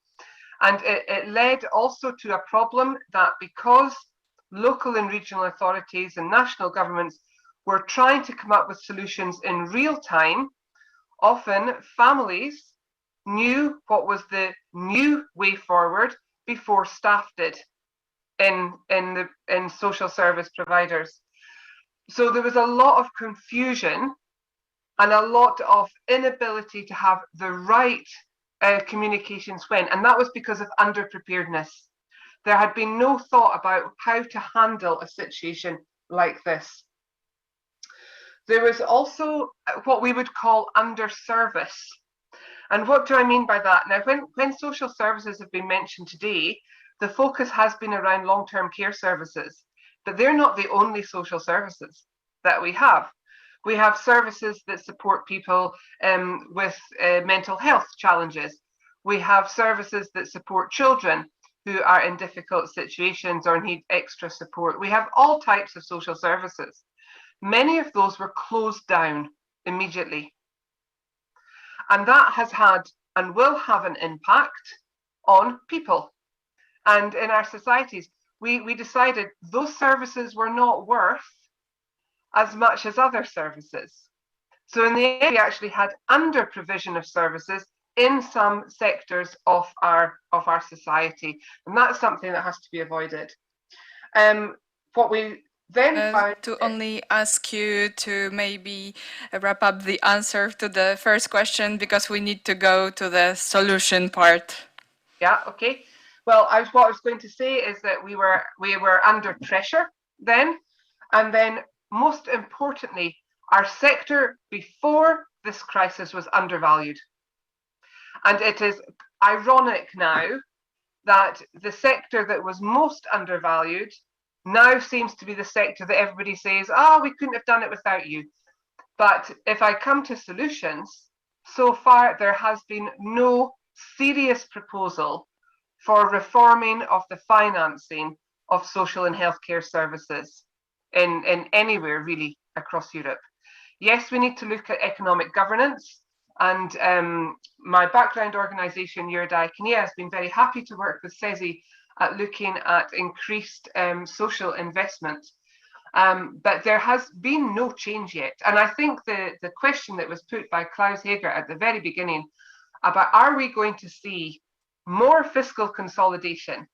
And it led also to a problem that because local and regional authorities and national governments were trying to come up with solutions in real time, often families knew what was the new way forward before staff did in social service providers. So there was a lot of confusion and a lot of inability to have the right communications when, and that was because of underpreparedness. There had been no thought about how to handle a situation like this. There was also what we would call underservice. And what do I mean by that? Now, when social services have been mentioned today, the focus has been around long-term care services, but they're not the only social services that we have. We have services that support people with mental health challenges. We have services that support children who are in difficult situations or need extra support. We have all types of social services. Many of those were closed down immediately. And that has had and will have an impact on people. And in our societies, we decided those services were not worth as much as other services. So in the end, we actually had under provision of services in some sectors of our society, and that's something that has to be avoided. What we then found to only ask you to maybe wrap up the answer to the first question, because we need to go to the solution part. Yeah, okay. Well, what I was going to say is that we were under pressure then, and then most importantly, our sector before this crisis was undervalued. And it is ironic now that the sector that was most undervalued now seems to be the sector that everybody says, oh, we couldn't have done it without you. But if I come to solutions, so far there has been no serious proposal for reforming of the financing of social and healthcare services in anywhere really across Europe. Yes, we need to look at economic governance, and my background organisation, Digitisation, has been very happy to work with CESI at looking at increased social investment. But there has been no change yet. And I think the question that was put by Klaus Heger at the very beginning about are we going to see more fiscal consolidation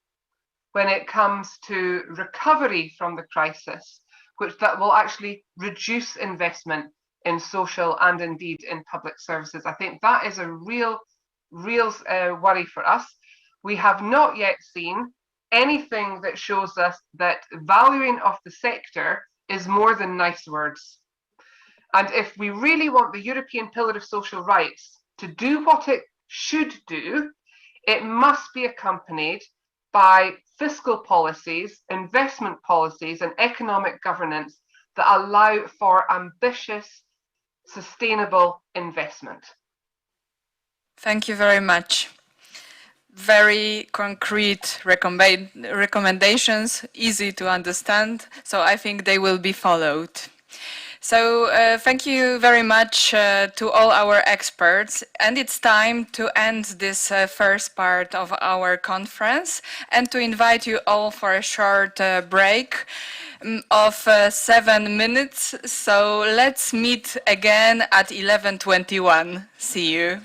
when it comes to recovery from the crisis, that will actually reduce investment in social and indeed in public services. I think that is a real worry for us. We have not yet seen anything that shows us that valuing of the sector is more than nice words. And if we really want the European Pillar of Social Rights to do what it should do, it must be accompanied by fiscal policies, investment policies, and economic governance that allow for ambitious, sustainable investment. Thank you very much. Very concrete recommendations, easy to understand, so I think they will be followed. So thank you very much to all our experts, and it's time to end this first part of our conference and to invite you all for a short break of 7 minutes. So let's meet again at 11:21. See you.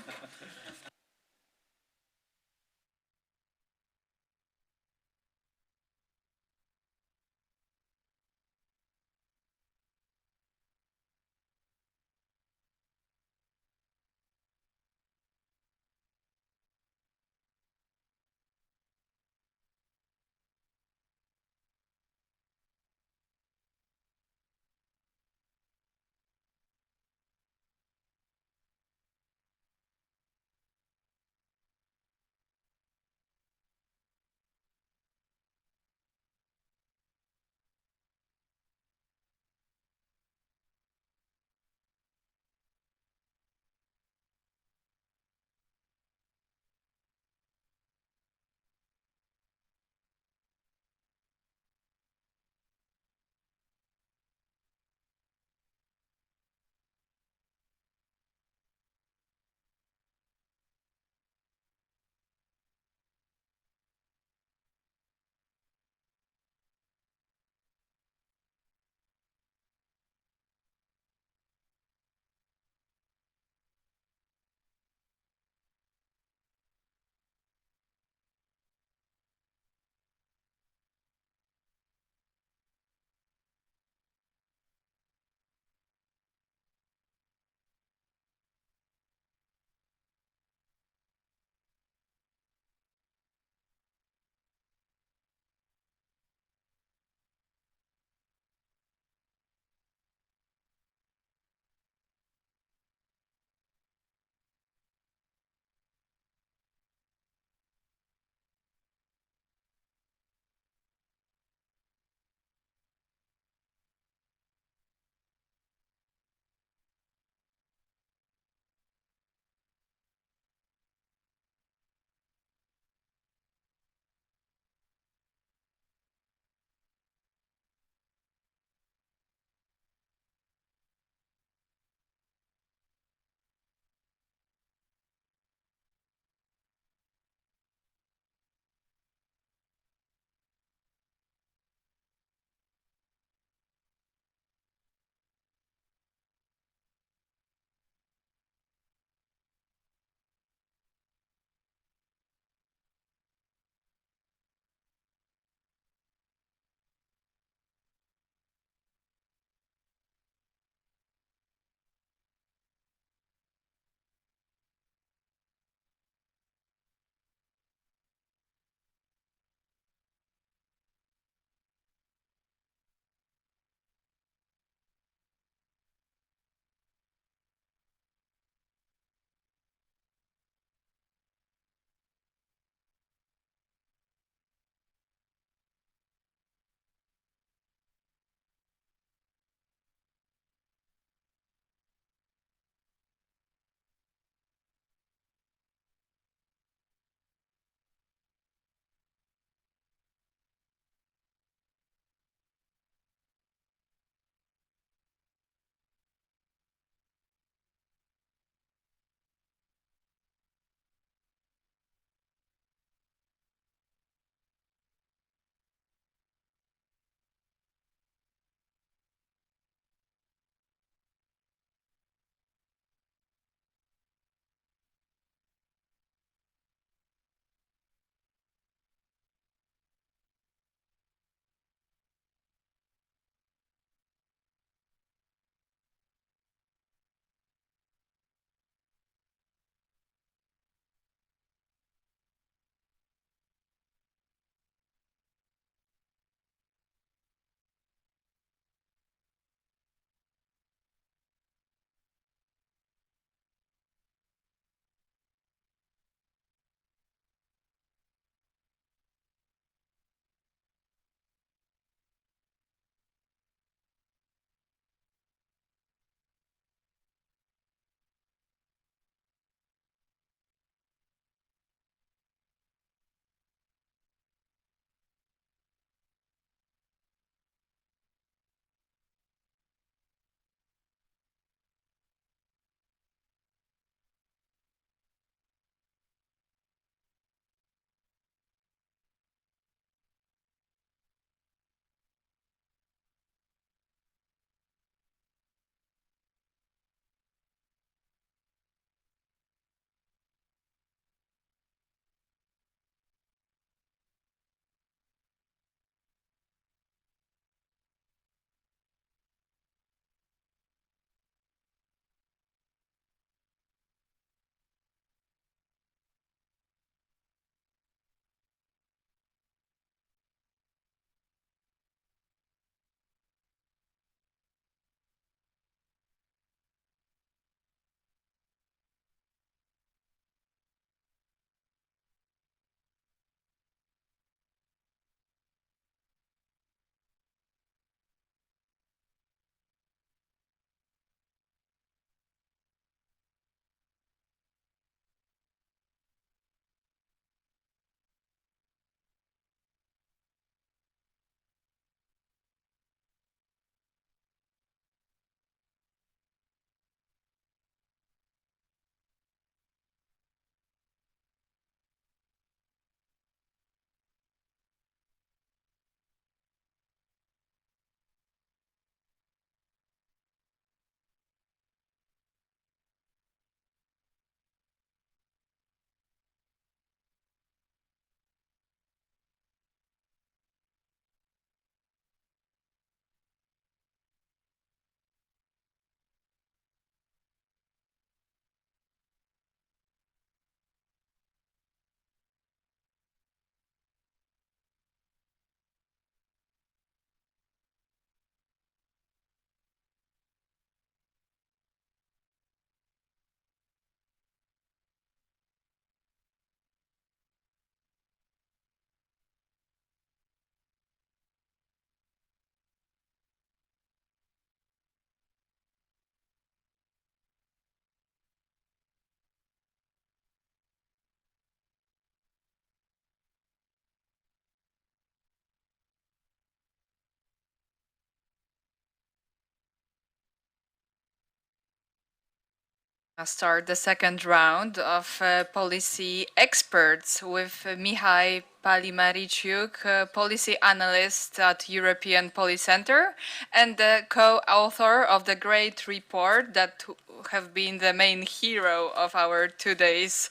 Start the second round of policy experts with Mihai Palimariciuk, policy analyst at European Policy Center and the co-author of the great report that have been the main hero of our today's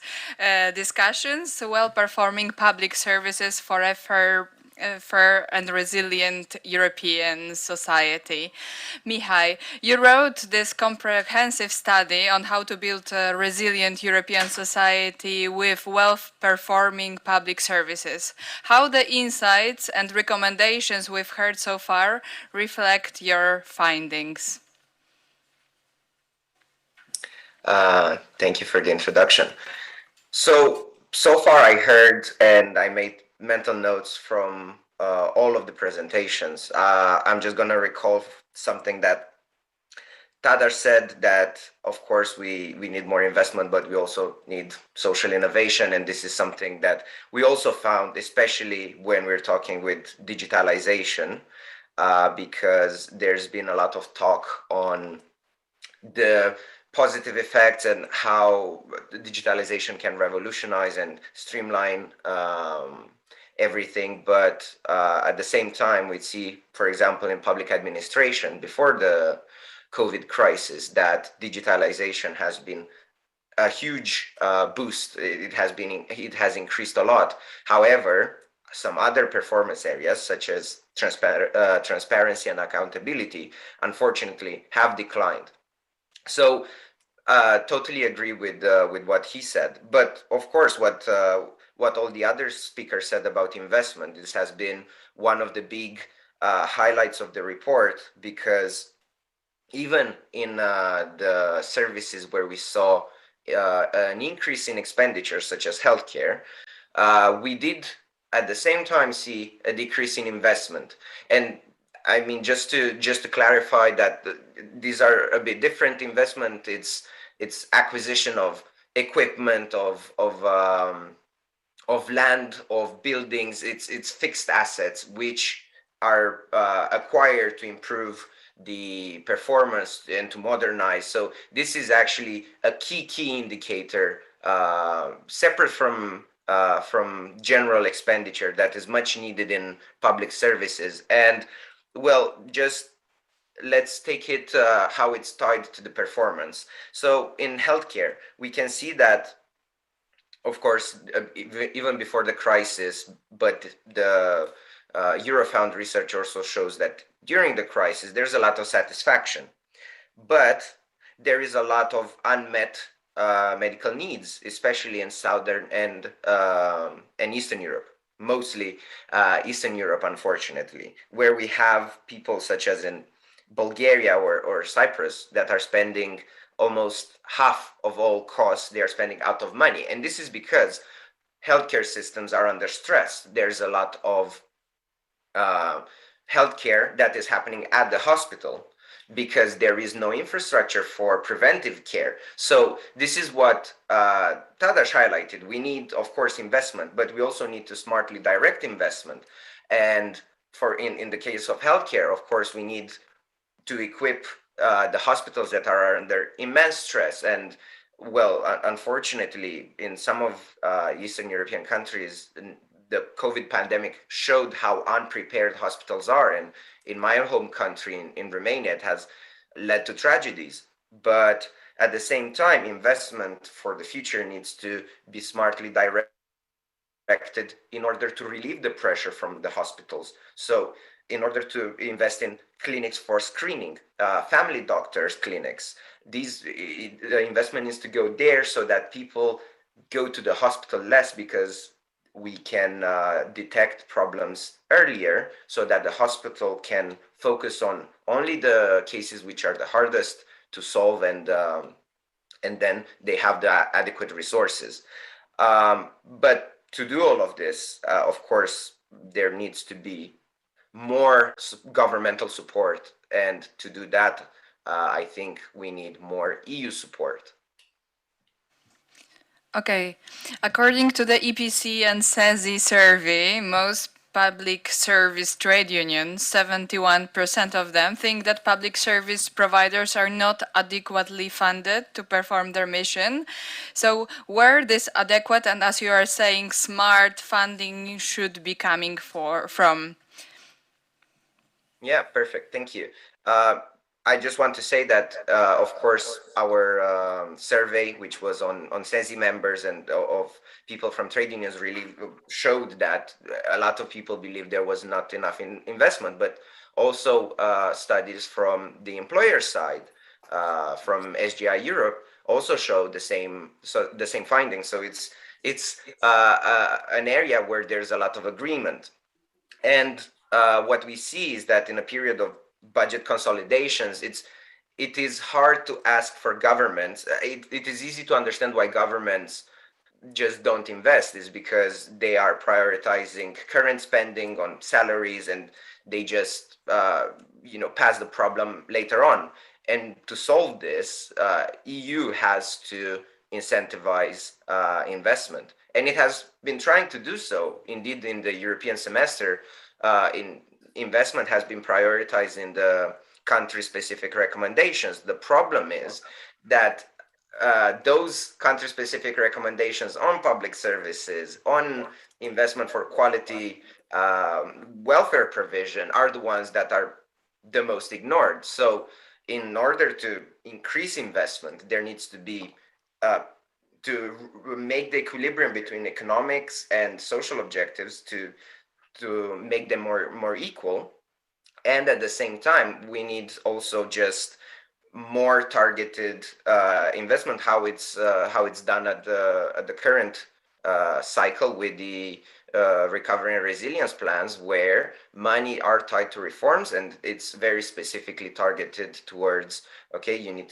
discussions, well-performing public services for a fair and resilient European society. Mihai, you wrote this comprehensive study on how to build a resilient European society with well-performing public services. How the insights and recommendations we've heard so far reflect your findings? Thank you for the introduction. So far I heard and I made mental notes from all of the presentations. I'm just gonna recall something that Tadar said, that of course we need more investment, but we also need social innovation. And this is something that we also found, especially when we're talking with digitalization, because there's been a lot of talk on the positive effects and how digitalization can revolutionize and streamline everything. But at the same time, we see, for example, in public administration before the COVID crisis, that digitalization has been a huge boost. It has increased a lot. However, some other performance areas, such as transparency and accountability, unfortunately, have declined. So totally agree with what he said. But of course, what all the other speakers said about investment, this has been one of the big highlights of the report, because even in the services where we saw an increase in expenditures, such as healthcare, we did at the same time see a decrease in investment. And I mean, just to clarify that these are a bit different. Investment, it's acquisition of equipment, of land, of buildings. It's fixed assets which are acquired to improve the performance and to modernize. So this is actually a key indicator, separate from general expenditure, that is much needed in public services. And well, just let's take it how it's tied to the performance. So in healthcare, we can see that, of course, even before the crisis, but the Eurofound research also shows that during the crisis, there's a lot of satisfaction, but there is a lot of unmet medical needs, especially in Southern and Eastern Europe. Mostly Eastern Europe, unfortunately, where we have people such as in Bulgaria or Cyprus that are spending almost half of all costs they are spending out of money. And this is because healthcare systems are under stress. There's a lot of healthcare that is happening at the hospital because there is no infrastructure for preventive care. So this is what Tadash highlighted. We need, of course, investment, but we also need to smartly direct investment. And in the case of healthcare, of course, we need to equip the hospitals that are under immense stress. And well, unfortunately, in some of Eastern European countries, the COVID pandemic showed how unprepared hospitals are. And in my home country, in Romania, it has led to tragedies. But at the same time, investment for the future needs to be smartly directed in order to relieve the pressure from the hospitals. So in order to invest in clinics for screening, family doctors clinics, the investment needs to go there so that people go to the hospital less, because we can detect problems earlier, so that the hospital can focus on only the cases which are the hardest to solve, and then they have the adequate resources. But to do all of this, of course, there needs to be more governmental support, and to do that, I think we need more EU support. Okay, according to the EPC and CESI survey, most public service trade unions, 71% of them, think that public service providers are not adequately funded to perform their mission. So where this adequate and, as you are saying, smart funding should be coming from? Yeah, perfect. Thank you. I just want to say that, of course, our survey, which was on CESI members and of people from trade unions, really showed that a lot of people believe there was not enough investment, but also studies from the employer side, from SGI Europe, also showed the same findings. So it's an area where there's a lot of agreement. And what we see is that in a period of budget consolidations, it is hard to ask for governments. It is easy to understand why governments just don't invest, is because they are prioritizing current spending on salaries, and they just pass the problem later on. And to solve this, EU has to incentivize investment, and it has been trying to do so. Indeed, in the European semester, investment has been prioritized in the country-specific recommendations. The problem is that those country-specific recommendations on public services, on investment for quality welfare provision, are the ones that are the most ignored. So in order to increase investment, there needs to be to make the equilibrium between economics and social objectives to make them more equal. And at the same time, we need also just more targeted investment, how it's done at the current cycle with the recovery and resilience plans, where money are tied to reforms, and it's very specifically targeted towards, okay, you need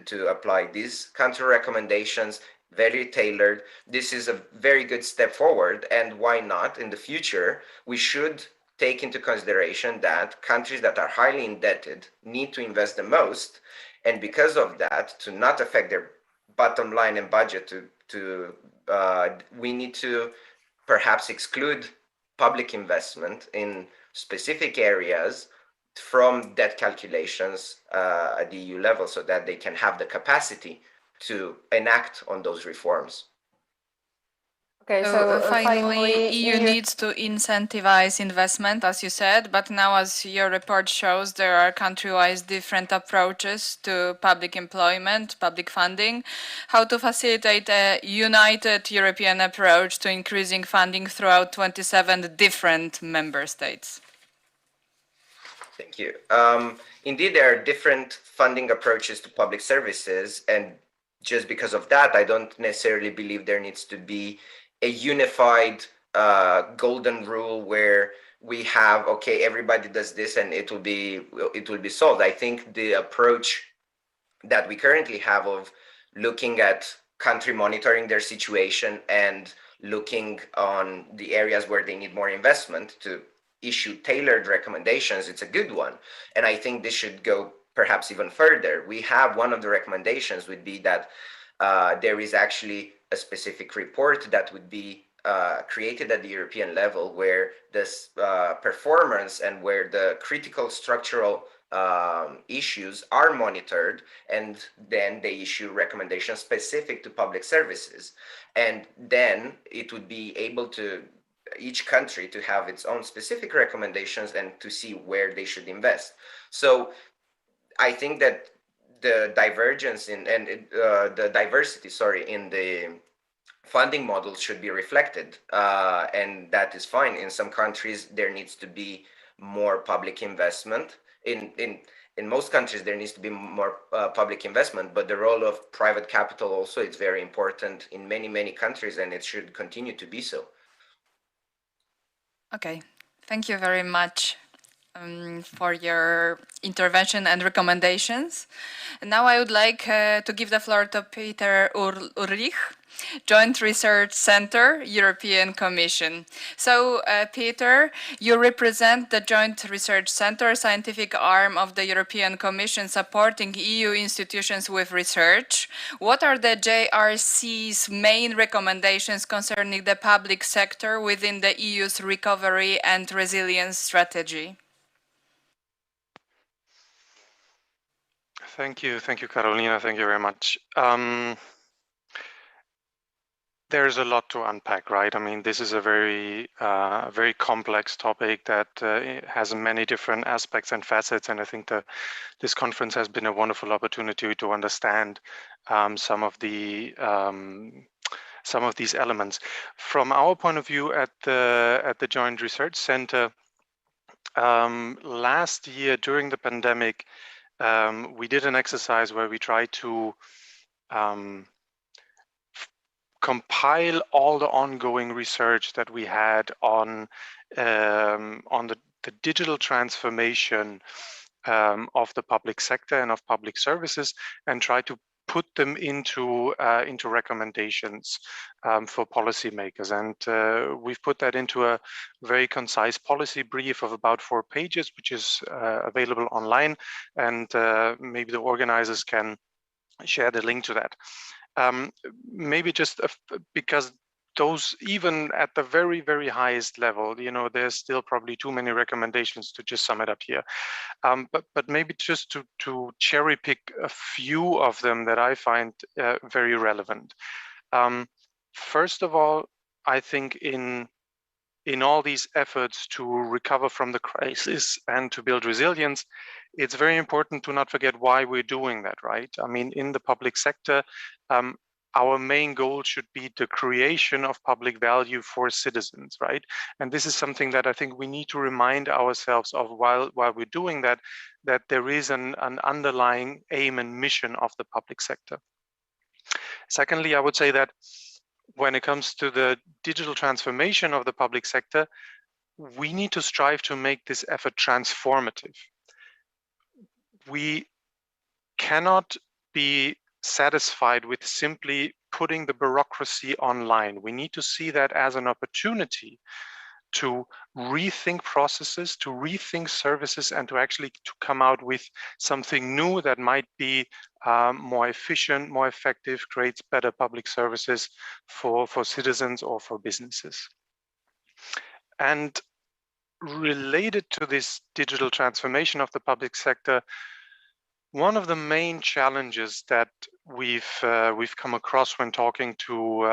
to apply these country recommendations, very tailored. This is a very good step forward, and why not in the future we should take into consideration that countries that are highly indebted need to invest the most, and because of that, to not affect their bottom line and budget, we need to perhaps exclude public investment in specific areas from debt calculations at the EU level, so that they can have the capacity to enact on those reforms. Okay, so finally, EU needs to incentivize investment, as you said, but now, as your report shows, there are country-wise different approaches to public employment, public funding. How to facilitate a united European approach to increasing funding throughout 27 different member states? Thank you. Indeed, there are different funding approaches to public services, and just because of that, I don't necessarily believe there needs to be a unified golden rule where we have, okay, everybody does this and it will be solved. I think the approach that we currently have of looking at country monitoring their situation and looking on the areas where they need more investment to issue tailored recommendations, it's a good one. And I think this should go perhaps even further. We have one of the recommendations would be that there is actually a specific report that would be created at the European level, where this performance and where the critical structural issues are monitored, and then they issue recommendations specific to public services. And then it would be able to each country to have its own specific recommendations and to see where they should invest. So I think that the divergence and the diversity, in the funding models should be reflected, and that is fine. In some countries, there needs to be more public investment. In most countries, there needs to be more public investment, but the role of private capital also is very important in many countries, and it should continue to be so. Okay, thank you very much for your intervention and recommendations. And now I would like to give the floor to Peter Ulrich, Joint Research Center, European Commission. So, Peter, you represent the Joint Research Center, scientific arm of the European Commission supporting EU institutions with research. What are the JRC's main recommendations concerning the public sector within the EU's recovery and resilience strategy? Thank you, Carolina. Thank you very much. There's a lot to unpack, right? I mean, this is a very complex topic that has many different aspects and facets, and I think this conference has been a wonderful opportunity to understand some of these elements. From our point of view at the Joint Research Center, last year during the pandemic, we did an exercise where we tried to compile all the ongoing research that we had on the digital transformation of the public sector and of public services, and try to put them into recommendations for policymakers. And we've put that into a very concise policy brief of about 4 pages, which is available online, and maybe the organizers can share the link to that. Maybe just because those, even at the very, very highest level, you know, there's still probably too many recommendations to just sum it up here. But maybe just to cherry pick a few of them that I find very relevant. First of all, I think in all these efforts to recover from the crisis and to build resilience, it's very important to not forget why we're doing that, right? I mean, in the public sector, our main goal should be the creation of public value for citizens, right? And this is something that I think we need to remind ourselves of while we're doing that, that there is an underlying aim and mission of the public sector. Secondly, I would say that when it comes to the digital transformation of the public sector, we need to strive to make this effort transformative. We cannot be satisfied with simply putting the bureaucracy online. We need to see that as an opportunity to rethink processes, to rethink services, and to actually come out with something new that might be more efficient, more effective, creates better public services for citizens or for businesses. And related to this digital transformation of the public sector, one of the main challenges that we've come across when talking to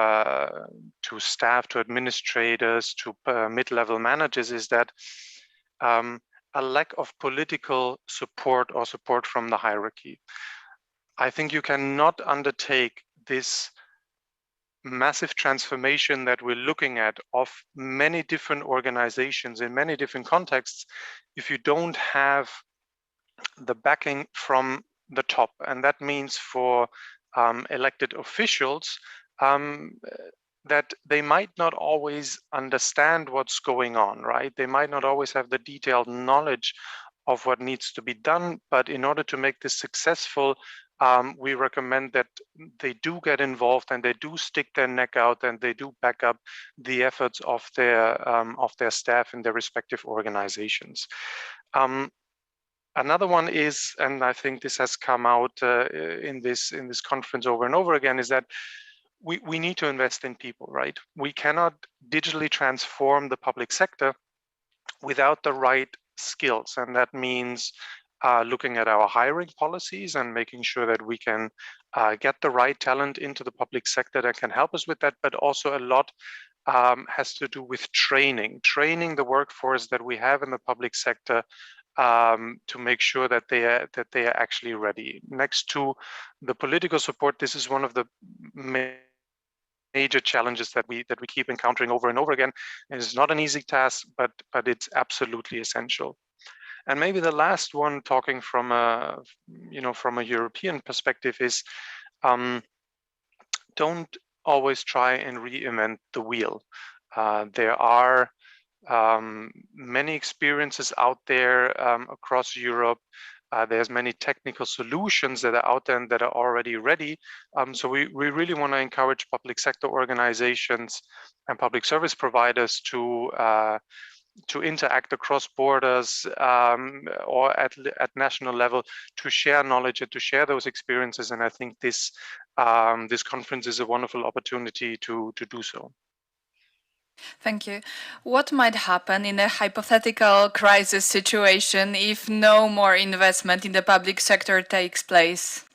staff, to administrators, to mid-level managers is that a lack of political support or support from the hierarchy. I think you cannot undertake this massive transformation that we're looking at of many different organizations in many different contexts if you don't have the backing from the top. And that means for elected officials that they might not always understand what's going on, right? They might not always have the detailed knowledge of what needs to be done, but in order to make this successful, we recommend that they do get involved and they do stick their neck out and they do back up the efforts of their staff in their respective organizations. Another one is, and I think this has come out in this conference over and over again, is that we need to invest in people, right? We cannot digitally transform the public sector without the right skills, and that means looking at our hiring policies and making sure that we can get the right talent into the public sector that can help us with that, but also a lot has to do with training the workforce that we have in the public sector to make sure that they are actually ready. Next to the political support, this is one of the major challenges that we keep encountering over and over again. And it's not an easy task, but it's absolutely essential. And maybe the last one, talking from a European perspective, is don't always try and reinvent the wheel. There are many experiences out there across Europe There's many technical solutions that are out there and that are already ready. So we really want to encourage public sector organizations and public service providers to interact across borders or at national level, to share knowledge and to share those experiences. And I think this this conference is a wonderful opportunity to do so. Thank you. What might happen in a hypothetical crisis situation if no more investment in the public sector takes place?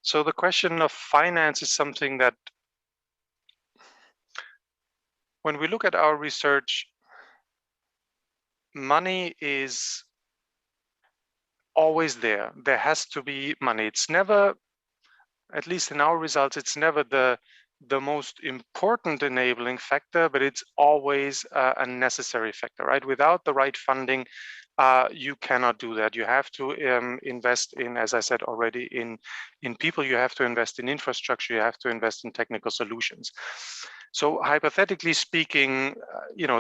So the question of finance is something that, when we look at our research, money is always there. There has to be money. It's never, at least in our results, it's never the most important enabling factor, but it's always a necessary factor, right? Without the right funding, you cannot do that. You have to invest in, as I said already, in people. You have to invest in infrastructure. You have to invest in technical solutions. So hypothetically speaking,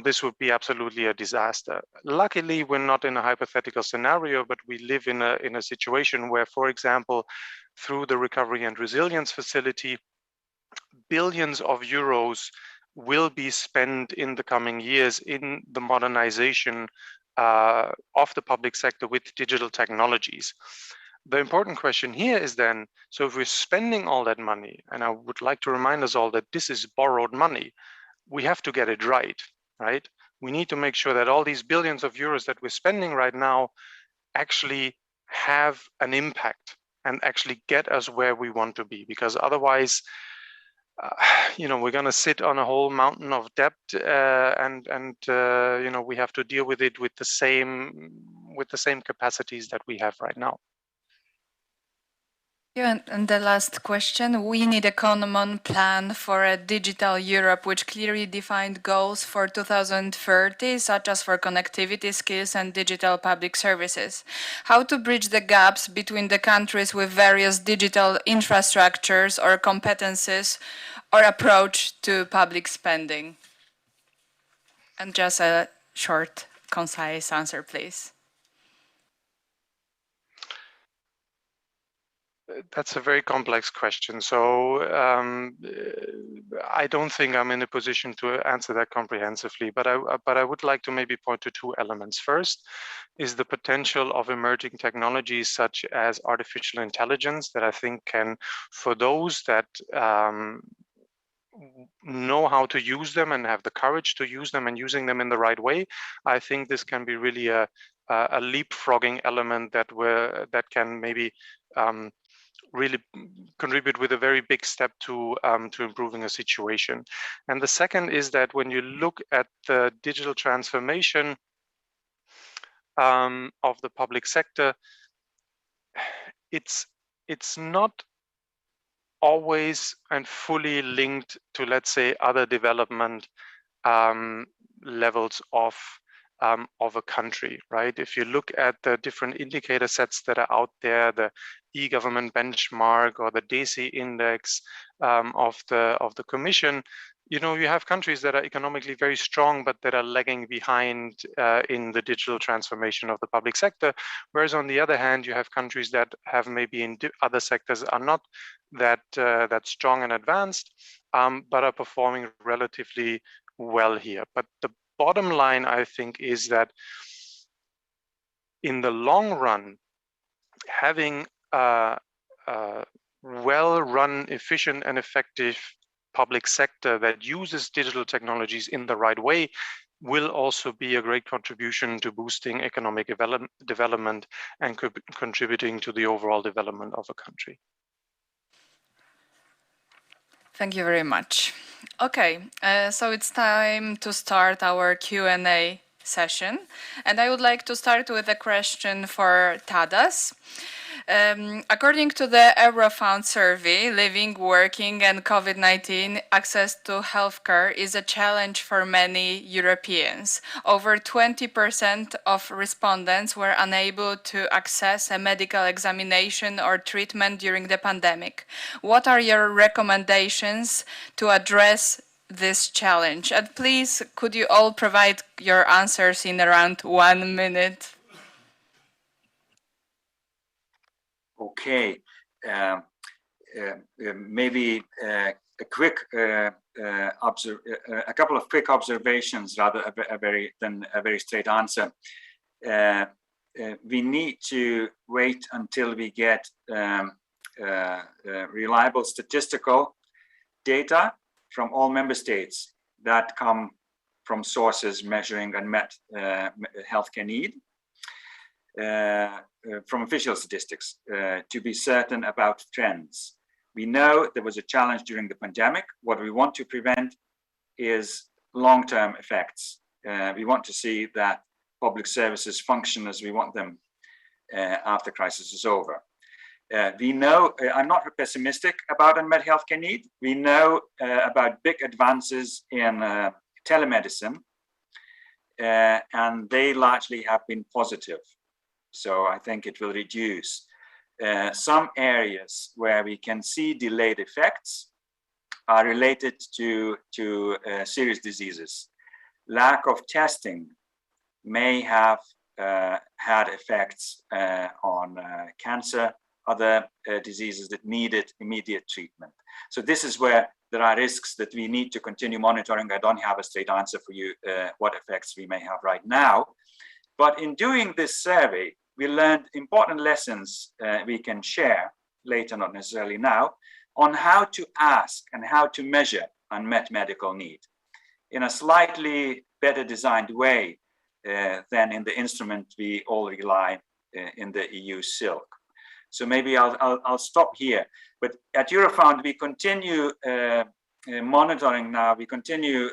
this would be absolutely a disaster. Luckily, we're not in a hypothetical scenario, but we live in a situation where, for example, through the Recovery and Resilience Facility, billions of euros will be spent in the coming years in the modernization of the public sector with digital technologies. The important question here is then, so if we're spending all that money, and I would like to remind us all that this is borrowed money, we have to get it right? We need to make sure that all these billions of euros that we're spending right now actually have an impact and actually get us where we want to be, because otherwise, we're going to sit on a whole mountain of debt, and we have to deal with it with the same capacities that we have right now. And the last question, we need a common plan for a digital Europe which clearly defined goals for 2030, such as for connectivity, skills and digital public services. How to bridge the gaps between the countries with various digital infrastructures or competences or approach to public spending? And just a short, concise answer, please. That's a very complex question. So I don't think I'm in a position to answer that comprehensively, but I would like to maybe point to two elements. First is the potential of emerging technologies such as artificial intelligence that I think can, for those that know how to use them and have the courage to use them and using them in the right way, I think this can be really a leapfrogging element that can maybe really contribute with a very big step to improving a situation. And the second is that when you look at the digital transformation of the public sector, it's not always and fully linked to, let's say, other development levels of a country, right? If you look at the different indicator sets that are out there, the e-government benchmark or the DESI index of the Commission, you have countries that are economically very strong, but that are lagging behind in the digital transformation of the public sector. Whereas on the other hand, you have countries that have maybe in other sectors are not that strong and advanced, but are performing relatively well here. But the bottom line, I think, is that in the long run, having a well-run, efficient and effective public sector that uses digital technologies in the right way will also be a great contribution to boosting economic development and contributing to the overall development of a country. Thank you very much. Okay, so it's time to start our Q&A session. And I would like to start with a question for Tadas. According to the Eurofound survey, living, working and COVID-19, access to healthcare is a challenge for many Europeans. Over 20% of respondents were unable to access a medical examination or treatment during the pandemic. What are your recommendations to address this challenge? And please, could you all provide your answers in around 1 minute? Okay. Maybe a couple of quick observations rather than a very straight answer. We need to wait until we get reliable statistical data from all member states that come from sources measuring unmet healthcare need, from official statistics, to be certain about trends. We know there was a challenge during the pandemic. What we want to prevent is long-term effects. We want to see that public services function as we want them after crisis is over. We know, I'm not pessimistic about unmet healthcare need. We know about big advances in telemedicine, and they largely have been positive. So I think it will reduce. Some areas where we can see delayed effects are related to serious diseases. Lack of testing may have had effects on cancer, other diseases that needed immediate treatment. So this is where there are risks that we need to continue monitoring. I don't have a straight answer for you what effects we may have right now. But in doing this survey, we learned important lessons we can share later, not necessarily now, on how to ask and how to measure unmet medical need in a slightly better designed way than in the instrument we all rely in the EU silk. So maybe I'll stop here. But at Eurofound, we continue monitoring now, we continue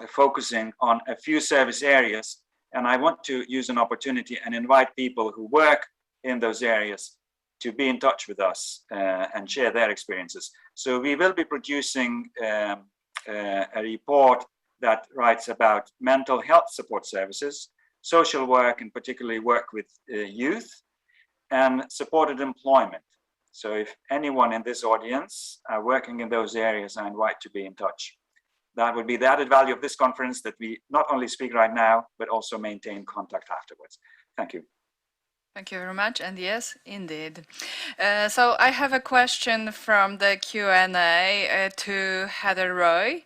focusing on a few service areas. And I want to use an opportunity and invite people who work in those areas to be in touch with us and share their experiences. So we will be producing a report that writes about mental health support services, social work, and particularly work with youth, and supported employment. So if anyone in this audience are working in those areas, I invite to be in touch. That would be the added value of this conference, that we not only speak right now, but also maintain contact afterwards. Thank you. Thank you very much. And yes, indeed. So I have a question from the Q&A to Heather Roy.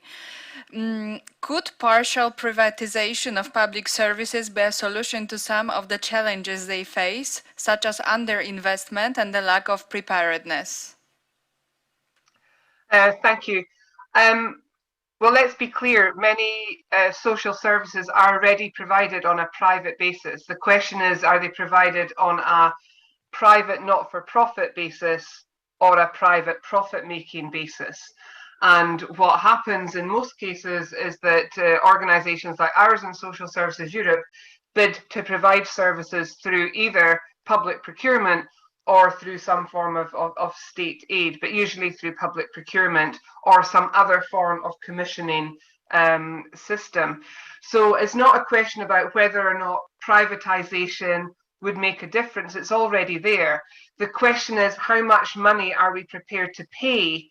Could partial privatization of public services be a solution to some of the challenges they face, such as underinvestment and the lack of preparedness? Thank you. Well, let's be clear, many social services are already provided on a private basis. The question is, are they provided on a private not-for-profit basis or a private profit-making basis? And what happens in most cases is that organisations like ours in Social Services Europe bid to provide services through either public procurement or through some form of state aid, but usually through public procurement or some other form of commissioning system. So it's not a question about whether or not privatisation would make a difference. It's already there. The question is, how much money are we prepared to pay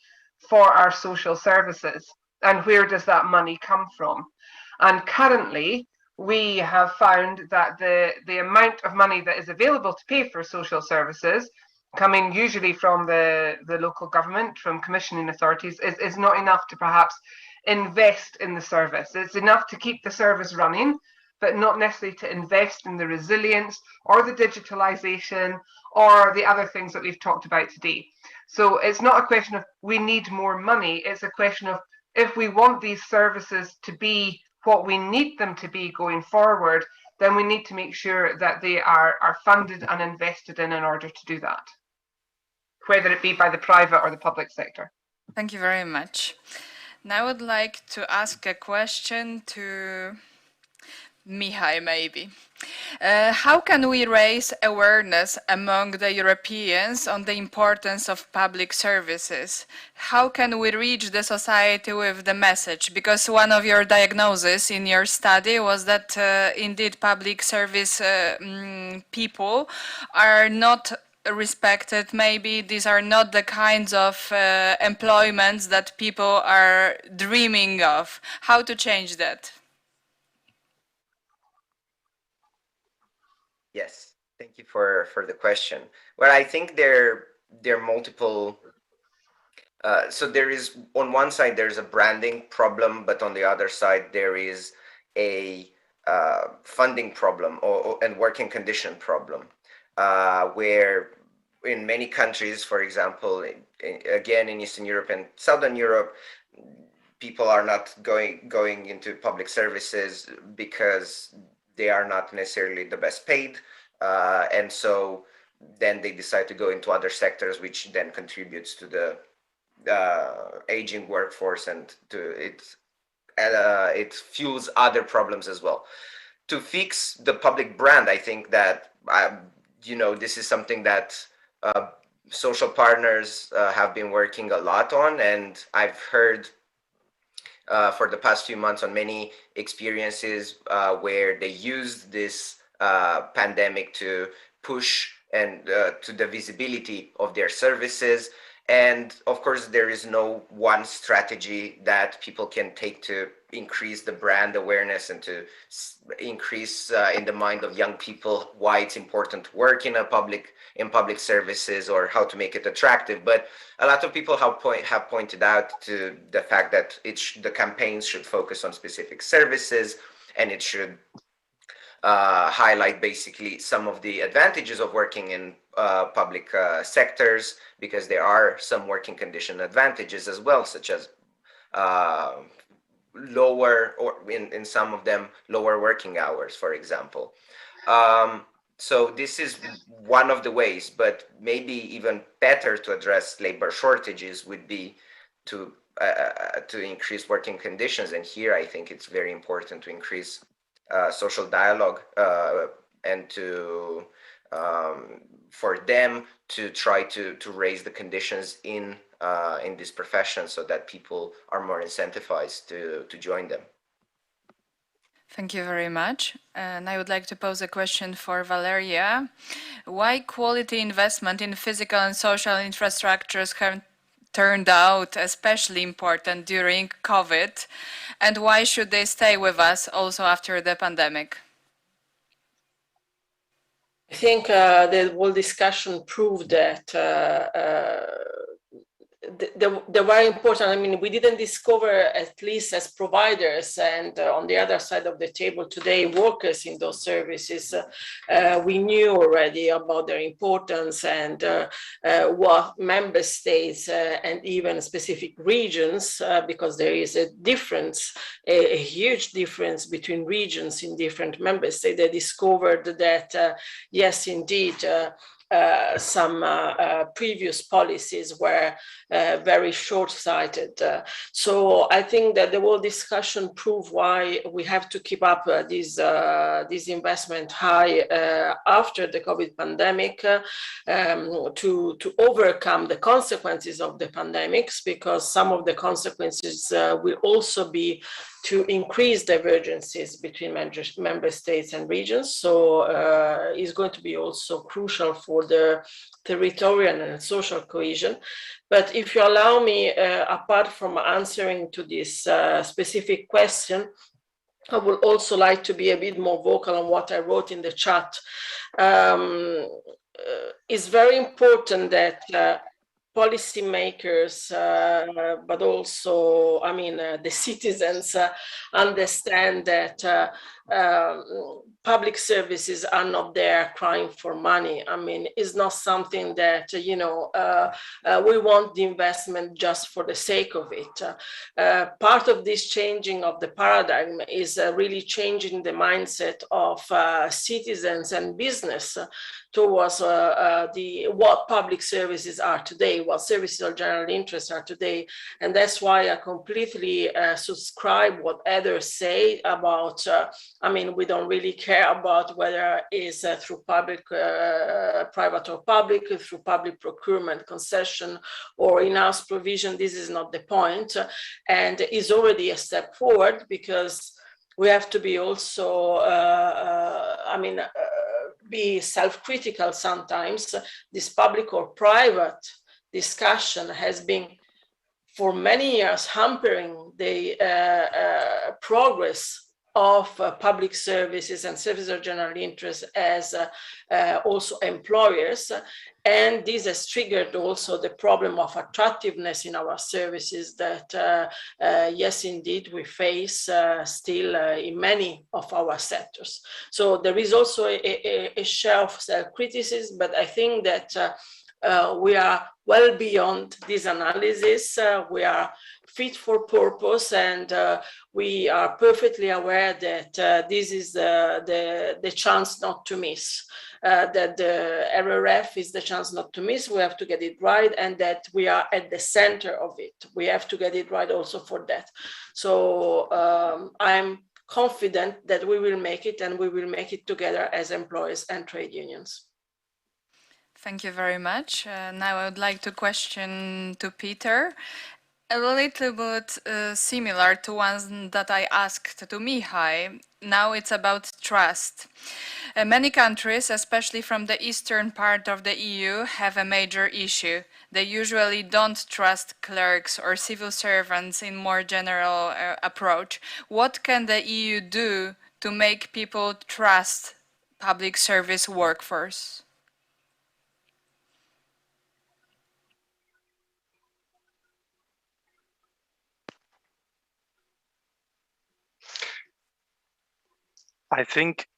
for our social services, and where does that money come from? And currently, we have found that the amount of money that is available to pay for social services, coming usually from the local government, from commissioning authorities, is not enough to perhaps invest in the service. It's enough to keep the service running, but not necessarily to invest in the resilience or the digitalisation or the other things that we've talked about today. So it's not a question of we need more money, it's a question of if we want these services to be what we need them to be going forward, then we need to make sure that they are funded and invested in order to do that, whether it be by the private or the public sector. Thank you very much. Now I would like to ask a question to Mihai, maybe. How can we raise awareness among the Europeans on the importance of public services? How can we reach the society with the message? Because one of your diagnoses in your study was that indeed public service people are not respected, maybe these are not the kinds of employments that people are dreaming of. How to change that? Yes, thank you for the question. Well, I think there are multiple. So there is, on one side, there's a branding problem, but on the other side, there is a funding problem and working condition problem, where in many countries, for example, again in Eastern Europe and Southern Europe, people are not going into public services because they are not necessarily the best paid, and so then they decide to go into other sectors, which then contributes to the aging workforce, and it fuels other problems as well. To fix the public brand, I think that this is something that social partners have been working a lot on, and I've heard for the past few months on many experiences where they used this pandemic to push and to the visibility of their services. And of course, there is no one strategy that people can take to increase the brand awareness and to increase in the mind of young people why it's important to work in public services, or how to make it attractive. But a lot of people have pointed out to the fact that the campaigns should focus on specific services, and it should highlight basically some of the advantages of working in public sectors, because there are some working condition advantages as well, such as lower, or in some of them, lower working hours, for example. So this is one of the ways, but maybe even better to address labor shortages would be to increase working conditions. And here I think it's very important to increase social dialogue and to for them to try to raise the conditions in this profession, so that people are more incentivized to join them. Thank you very much. And I would like to pose a question for Valeria. Why quality investment in physical and social infrastructures have turned out especially important during COVID, and why should they stay with us also after the pandemic? I think the whole discussion proved that they were important. I mean, we didn't discover, at least as providers, and on the other side of the table today, workers in those services, we knew already about their importance, and what member states and even specific regions, because there is a difference, a huge difference between regions in different member states. They discovered that, yes, indeed, some previous policies were very short-sighted. So I think that the whole discussion proved why we have to keep up this investment high after the COVID pandemic, to overcome the consequences of the pandemics, because some of the consequences will also be to increase divergences between member states and regions. So it's going to be also crucial for the territorial and social cohesion. But if you allow me, apart from answering to this specific question, I would also like to be a bit more vocal on what I wrote in the chat. It's very important that policymakers, but also, I mean, the citizens understand that public services are not there crying for money. I mean, it's not something that, we want the investment just for the sake of it. Part of this changing of the paradigm is really changing the mindset of citizens and business towards what public services are today, what services of general interest are today. And that's why I completely subscribe what others say about, I mean, we don't really care about whether it's through public, private or public, through public procurement, concession, or in-house provision. This is not the point. And it's already a step forward, because we have to be also, be self-critical sometimes. This public or private discussion has been for many years hampering the progress of public services and services of general interest as also employers. And this has triggered also the problem of attractiveness in our services that, yes, indeed, we face still in many of our sectors. So there is also a share of self-criticism, but I think that we are well beyond this analysis. We are fit for purpose, and we are perfectly aware that this is the chance not to miss, that the RRF is the chance not to miss. We have to get it right, and that we are at the center of it. We have to get it right also for that. So I'm confident that we will make it, and we will make it together as employers and trade unions. Thank you very much. Now I would like to question to Peter, a little bit similar to one that I asked to Mihai. Now it's about trust. Many countries, especially from the eastern part of the EU, have a major issue. They usually don't trust clerks or civil servants in more general approach. What can the EU do to make people trust public service workforce? I think,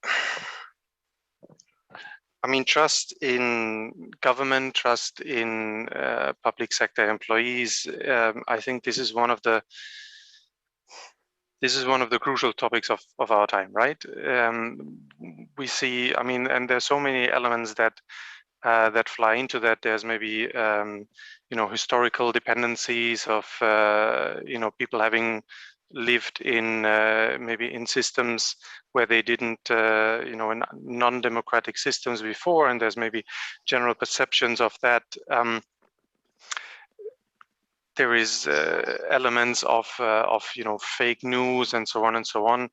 I mean, trust in government, trust in public sector employees. I think this is one of the crucial topics of our time, right? We see, I mean, and there's so many elements that that fly into that. There's maybe you know, historical dependencies of you know, people having lived in maybe in systems where they didn't you know, in non-democratic systems before, and there's maybe general perceptions of that. There is elements of you know, fake news and so on and so on.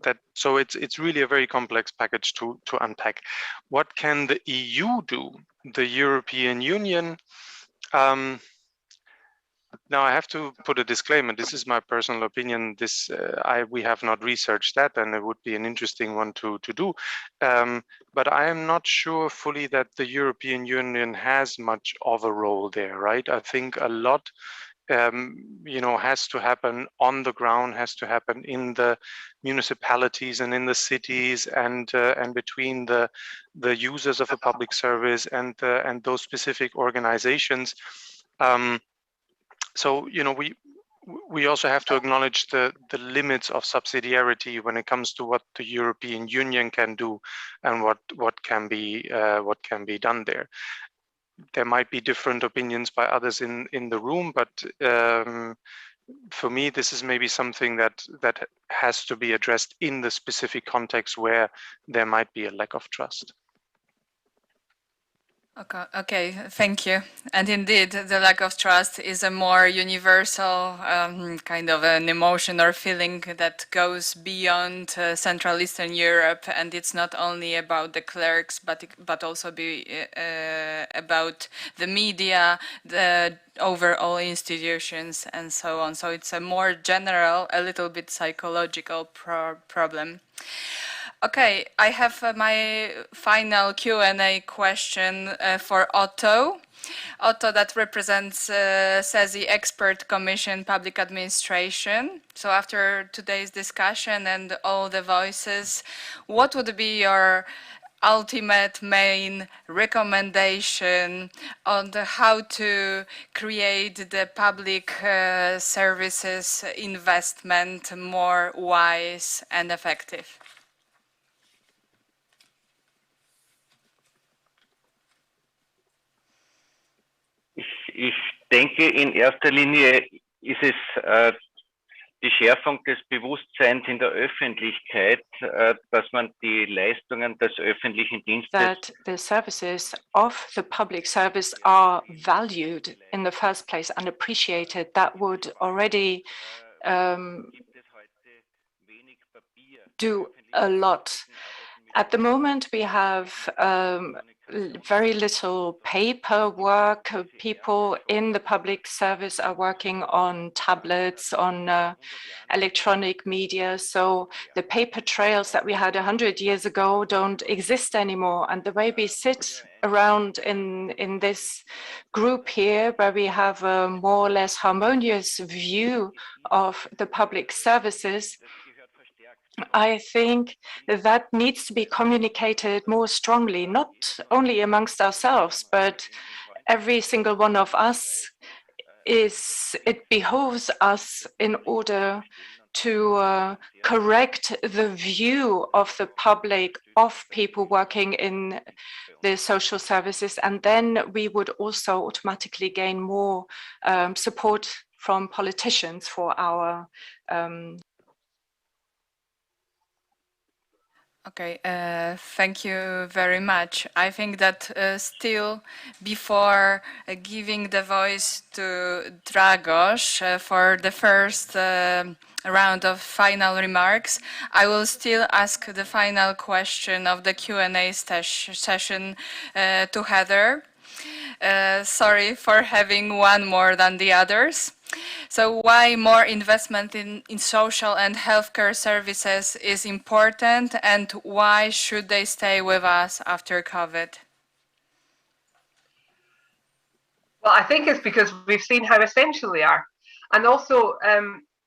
That so it's really a very complex package to unpack. What can the EU do? The European Union. Now I have to put a disclaimer. This is my personal opinion. This we have not researched that, and it would be an interesting one to do. But I am not sure fully that the European Union has much of a role there, right? I think a lot, you know, has to happen on the ground, has to happen in the municipalities and in the cities, and between the users of a public service and those specific organizations. So, you know, we also have to acknowledge the limits of subsidiarity when it comes to what the European Union can do and what can be done there. There might be different opinions by others in the room, but for me, this is maybe something that has to be addressed in the specific context where there might be a lack of trust. Okay, thank you. And indeed, the lack of trust is a more universal kind of an emotion or feeling that goes beyond Central Eastern Europe, and it's not only about the clerks, but also about the media, the overall institutions, and so on. So it's a more general, a little bit psychological problem. Okay, I have my final Q&A question for Otto. Otto, that represents CESI Expert Commission Public Administration. So after today's discussion and all the voices, what would be your ultimate main recommendation on how to create the public services investment more wise and effective? Ich denke, in erster Linie ist es die Schärfung des Bewusstseins in der Öffentlichkeit, dass man die Leistungen des öffentlichen Dienstes, that the services of the public service are valued in the first place and appreciated. That would already do a lot. At the moment, we have very little paperwork. People in the public service are working on tablets, on electronic media. So the paper trails that we had 100 years ago don't exist anymore. And the way we sit around in this group here, where we have a more or less harmonious view of the public services, I think that needs to be communicated more strongly, not only amongst ourselves, but every single one of us. It behooves us in order to correct the view of the public, of people working in the social services, and then we would also automatically gain more support from politicians for our Okay, thank you very much. I think that still before giving the voice to Dragos for the first round of final remarks, I will still ask the final question of the Q&A session to Heather. Sorry for having one more than the others. So why more investment in social and healthcare services is important, and why should they stay with us after COVID? Well, I think it's because we've seen how essential they are. And also,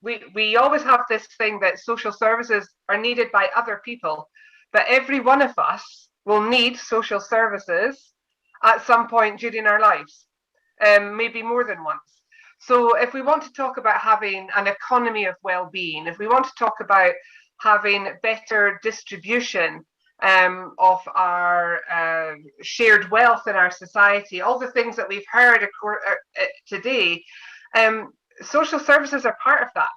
we always have this thing that social services are needed by other people, but every one of us will need social services at some point during our lives, maybe more than once. So if we want to talk about having an economy of well-being, if we want to talk about having better distribution of our shared wealth in our society, all the things that we've heard today, social services are part of that.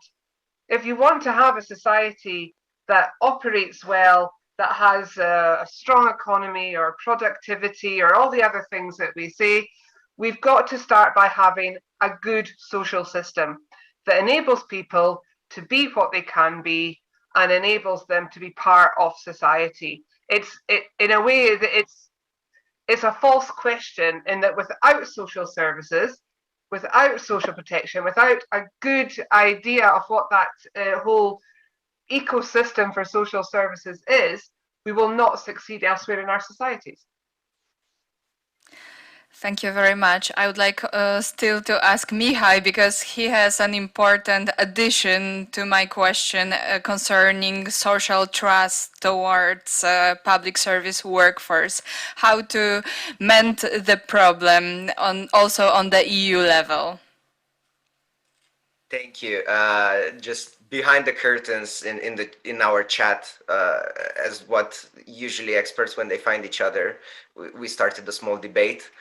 If you want to have a society that operates well, that has a strong economy or productivity or all the other things that we say, we've got to start by having a good social system that enables people to be what they can be and enables them to be part of society. In a way that it's a false question, in that without social services, without social protection, without a good idea of what that whole ecosystem for social services is, we will not succeed elsewhere in our societies. Thank you very much. I would like still to ask Mihai, because he has an important addition to my question concerning social trust towards public service workforce. How to mend the problem also on the EU level? Thank you. Just behind the curtains in our chat, as what usually experts, when they find each other, we started a small debate.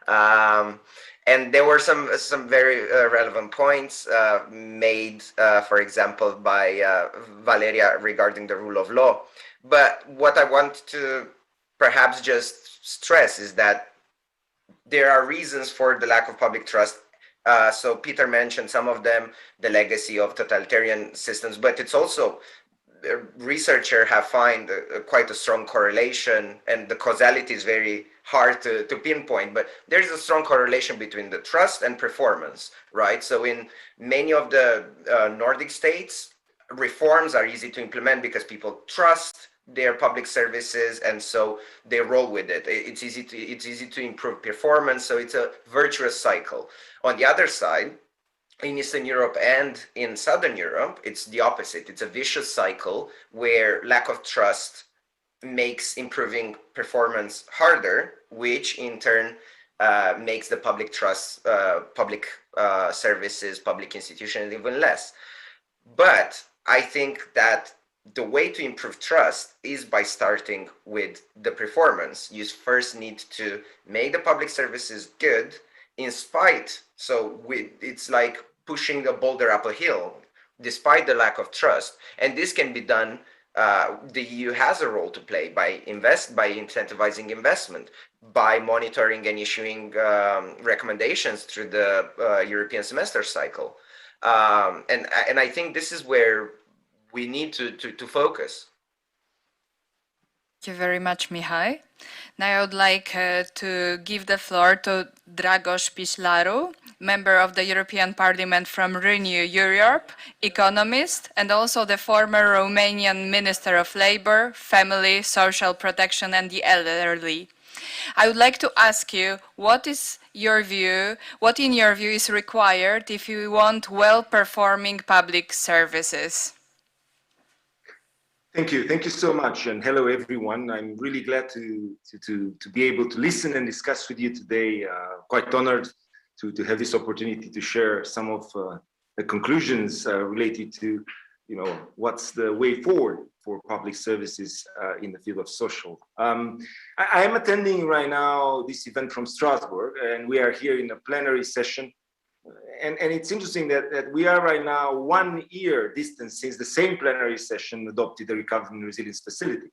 And there were some very relevant points made, for example, by Valeria regarding the rule of law. But what I want to perhaps just stress is that there are reasons for the lack of public trust. So Peter mentioned some of them, the legacy of totalitarian systems, but it's also researchers have found quite a strong correlation, and the causality is very hard to pinpoint, but there's a strong correlation between the trust and performance, right? So in many of the Nordic states, reforms are easy to implement because people trust their public services, and so they roll with it. It's easy to improve performance, so it's a virtuous cycle. On the other side, in Eastern Europe and in Southern Europe, it's the opposite. It's a vicious cycle where lack of trust makes improving performance harder, which in turn makes the public trust, public services, public institutions even less. But I think that the way to improve trust is by starting with the performance. You first need to make the public services good in spite, it's like pushing a boulder up a hill, despite the lack of trust. And this can be done, the EU has a role to play by incentivizing investment, by monitoring and issuing recommendations through the European semester cycle. And I think this is where we need to focus. Thank you very much, Mihai. Now I would like to give the floor to Dragos Pislaru, member of the European Parliament from Renew Europe, economist, and also the former Romanian Minister of Labour, Family, Social Protection and the Elderly. I would like to ask you, what in your view is required if you want well-performing public services? Thank you so much, and hello everyone. I'm really glad to be able to listen and discuss with you today. Quite honored to have this opportunity to share some of the conclusions related to, what's the way forward for public services in the field of social. I am attending right now this event from Strasbourg, and we are here in a plenary session. And it's interesting that we are right now 1 year distance since the same plenary session adopted the Recovery and Resilience Facility.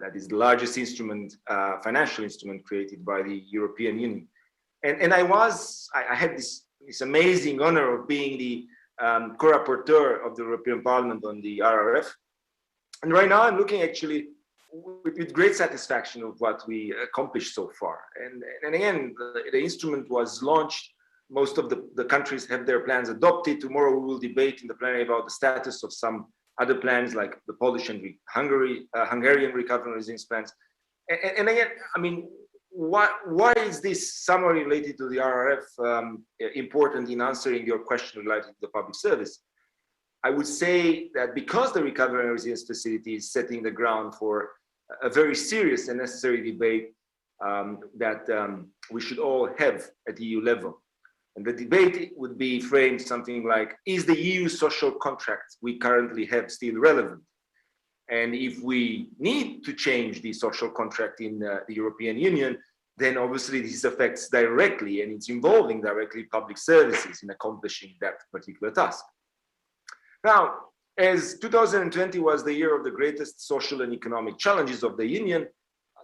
That is the largest instrument, financial instrument created by the European Union. And I had this amazing honor of being the co-rapporteur of the European Parliament on the RRF. And right now I'm looking actually with great satisfaction of what we accomplished so far. And again, the instrument was launched. Most of the countries have their plans adopted. Tomorrow we will debate in the plenary about the status of some other plans like the Polish and Hungarian recovery and resilience plans. And again, I mean, why is this summary related to the RRF important in answering your question related to the public service? I would say that because the Recovery and Resilience Facility is setting the ground for a very serious and necessary debate that we should all have at the EU level. And the debate would be framed something like, is the EU social contract we currently have still relevant? And if we need to change the social contract in the European Union, then obviously this affects directly, and it's involving directly public services in accomplishing that particular task. Now, as 2020 was the year of the greatest social and economic challenges of the Union,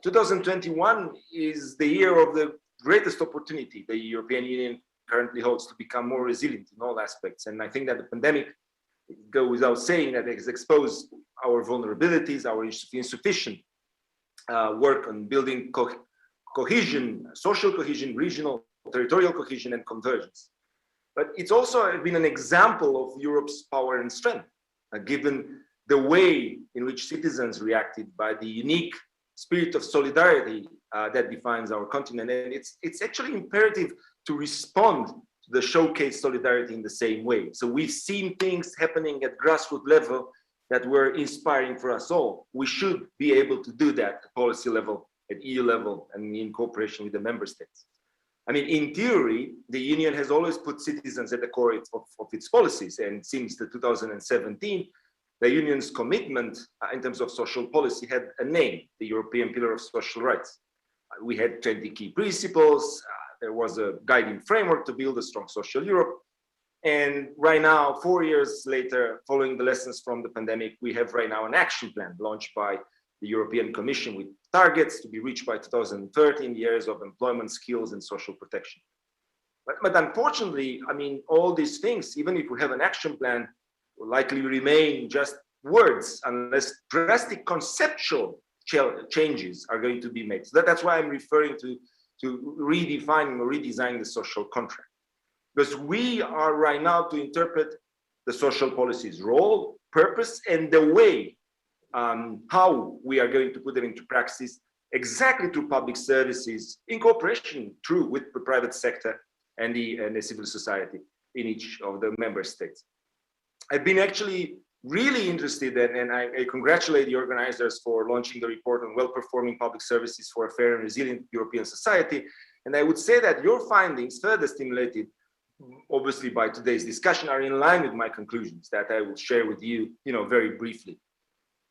2021 is the year of the greatest opportunity the European Union currently holds to become more resilient in all aspects. And I think that the pandemic, goes without saying, that it has exposed our vulnerabilities, our insufficient work on building cohesion, social cohesion, regional, territorial cohesion, and convergence. But it's also been an example of Europe's power and strength, given the way in which citizens reacted by the unique spirit of solidarity that defines our continent. And it's actually imperative to respond to the showcase solidarity in the same way. So we've seen things happening at grassroots level that were inspiring for us all. We should be able to do that at policy level, at EU level, and in cooperation with the member states. I mean, in theory, the Union has always put citizens at the core of its policies. And since 2017, the Union's commitment in terms of social policy had a name, the European Pillar of Social Rights. We had 20 key principles. There was a guiding framework to build a strong social Europe. And right now, 4 years later, following the lessons from the pandemic, we have right now an action plan launched by the European Commission with targets to be reached by 2030 in the areas of employment, skills, and social protection. But unfortunately, I mean, all these things, even if we have an action plan, will likely remain just words unless drastic conceptual changes are going to be made. So that's why I'm referring to redefining or redesigning the social contract. Because we are right now to interpret the social policy's role, purpose, and the way how we are going to put them into practice exactly through public services in cooperation with the private sector and the civil society in each of the member states. I've been actually really interested in, and I congratulate the organizers for launching the report on well-performing public services for a fair and resilient European society. And I would say that your findings, further stimulated obviously by today's discussion, are in line with my conclusions that I will share with you, very briefly.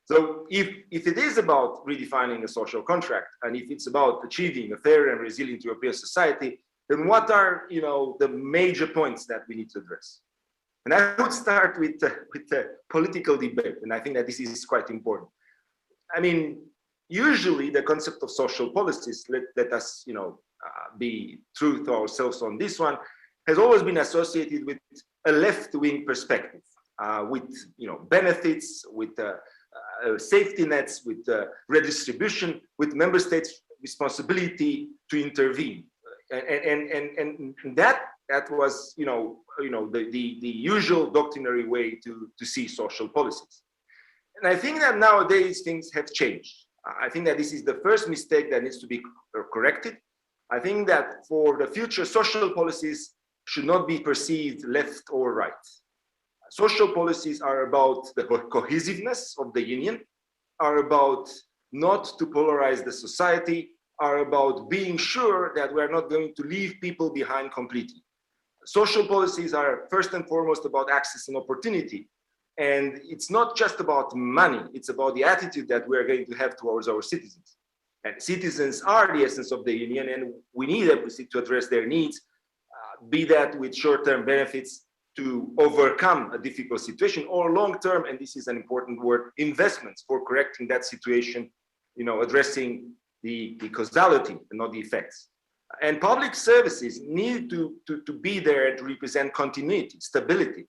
So if it is about redefining a social contract, and if it's about achieving a fair and resilient European society, then what are, the major points that we need to address? And I would start with the political debate, and I think that this is quite important. I mean, usually the concept of social policies, let us, be true to ourselves on this one, has always been associated with a left-wing perspective, with, benefits, with safety nets, with redistribution, with member states' responsibility to intervene. And that was, the usual doctrinary way to see social policies. And I think that nowadays things have changed. I think that this is the first mistake that needs to be corrected. I think that for the future, social policies should not be perceived left or right. Social policies are about the cohesiveness of the union, are about not to polarize the society, are about being sure that we're not going to leave people behind completely. Social policies are first and foremost about access and opportunity. And it's not just about money, it's about the attitude that we're going to have towards our citizens. And citizens are the essence of the union, and we need everything to address their needs, be that with short-term benefits to overcome a difficult situation, or long-term, and this is an important word, investments for correcting that situation, addressing the causality and not the effects. And public services need to be there to represent continuity, stability.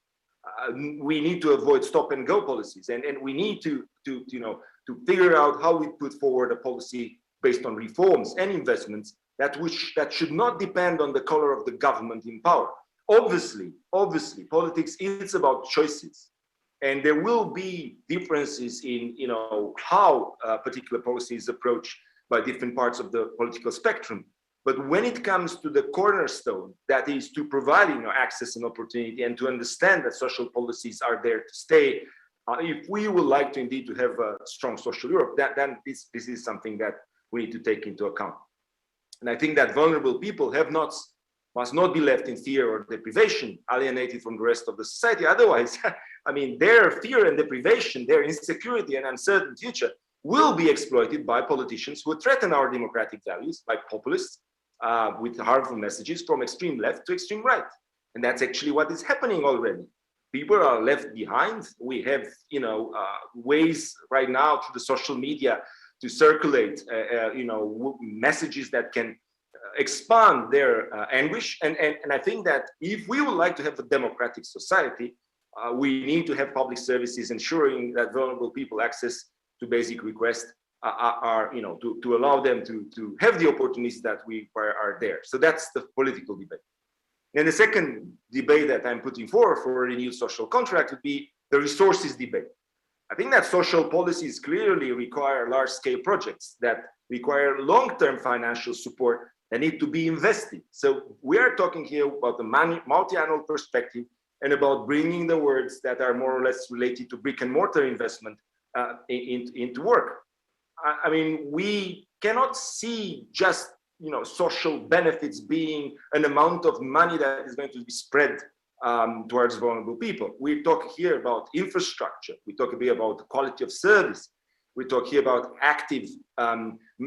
We need to avoid stop and go policies, and we need to figure out how we put forward a policy based on reforms and investments that should not depend on the color of the government in power. Obviously, politics is about choices, and there will be differences in how particular policy is approached by different parts of the political spectrum. But when it comes to the cornerstone, that is to providing access and opportunity, and to understand that social policies are there to stay, if we would like to indeed to have a strong social Europe, then this is something that we need to take into account. And I think that vulnerable people must not be left in fear or deprivation, alienated from the rest of the society. Otherwise, their fear and deprivation, their insecurity and uncertain future will be exploited by politicians who threaten our democratic values, like populists, with harmful messages from extreme left to extreme right. And that's actually what is happening already. People are left behind. We have, ways right now through the social media to circulate, messages that can expand their anguish. And I think that if we would like to have a democratic society, we need to have public services ensuring that vulnerable people access to basic requests to allow them to have the opportunities that are there. So that's the political debate. And the second debate that I'm putting forward for a new social contract would be the resources debate. I think that social policies clearly require large-scale projects that require long-term financial support that need to be invested. So we are talking here about the multi-annual perspective and about bringing the words that are more or less related to brick and mortar investment into work. We cannot see just social benefits being an amount of money that is going to be spread towards vulnerable people. We talk here about infrastructure. We talk a bit about the quality of service. We talk here about active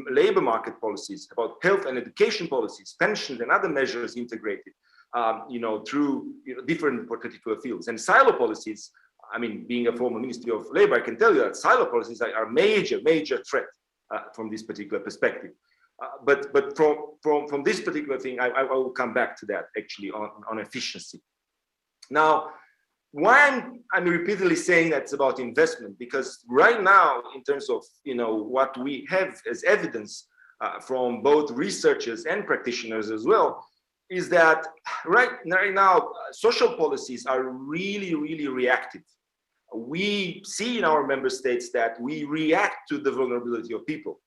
labor market policies, about health and education policies, pensions and other measures integrated, through different particular fields. And silo policies, being a former Ministry of Labor, I can tell you that silo policies are a major threat from this particular perspective. But from this particular thing, I will come back to that actually on efficiency. Now, why I'm repeatedly saying that's about investment, because right now, in terms of what we have as evidence from both researchers and practitioners as well, is that right now social policies are really reactive. We see in our member states that we react to the vulnerability of people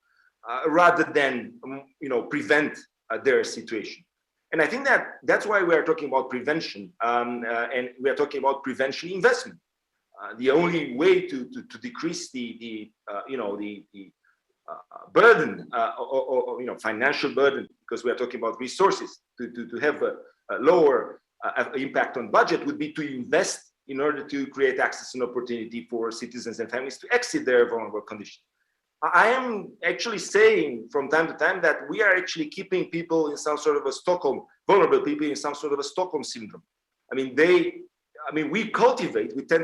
rather than prevent their situation. And I think that's why we are talking about prevention, and we are talking about prevention investment. The only way to decrease the burden or financial burden, because we are talking about resources, to have a lower impact on budget, would be to invest in order to create access and opportunity for citizens and families to exit their vulnerable condition. I am actually saying from time to time that we are actually keeping people in some sort of a vulnerable people in some sort of a Stockholm syndrome. We tend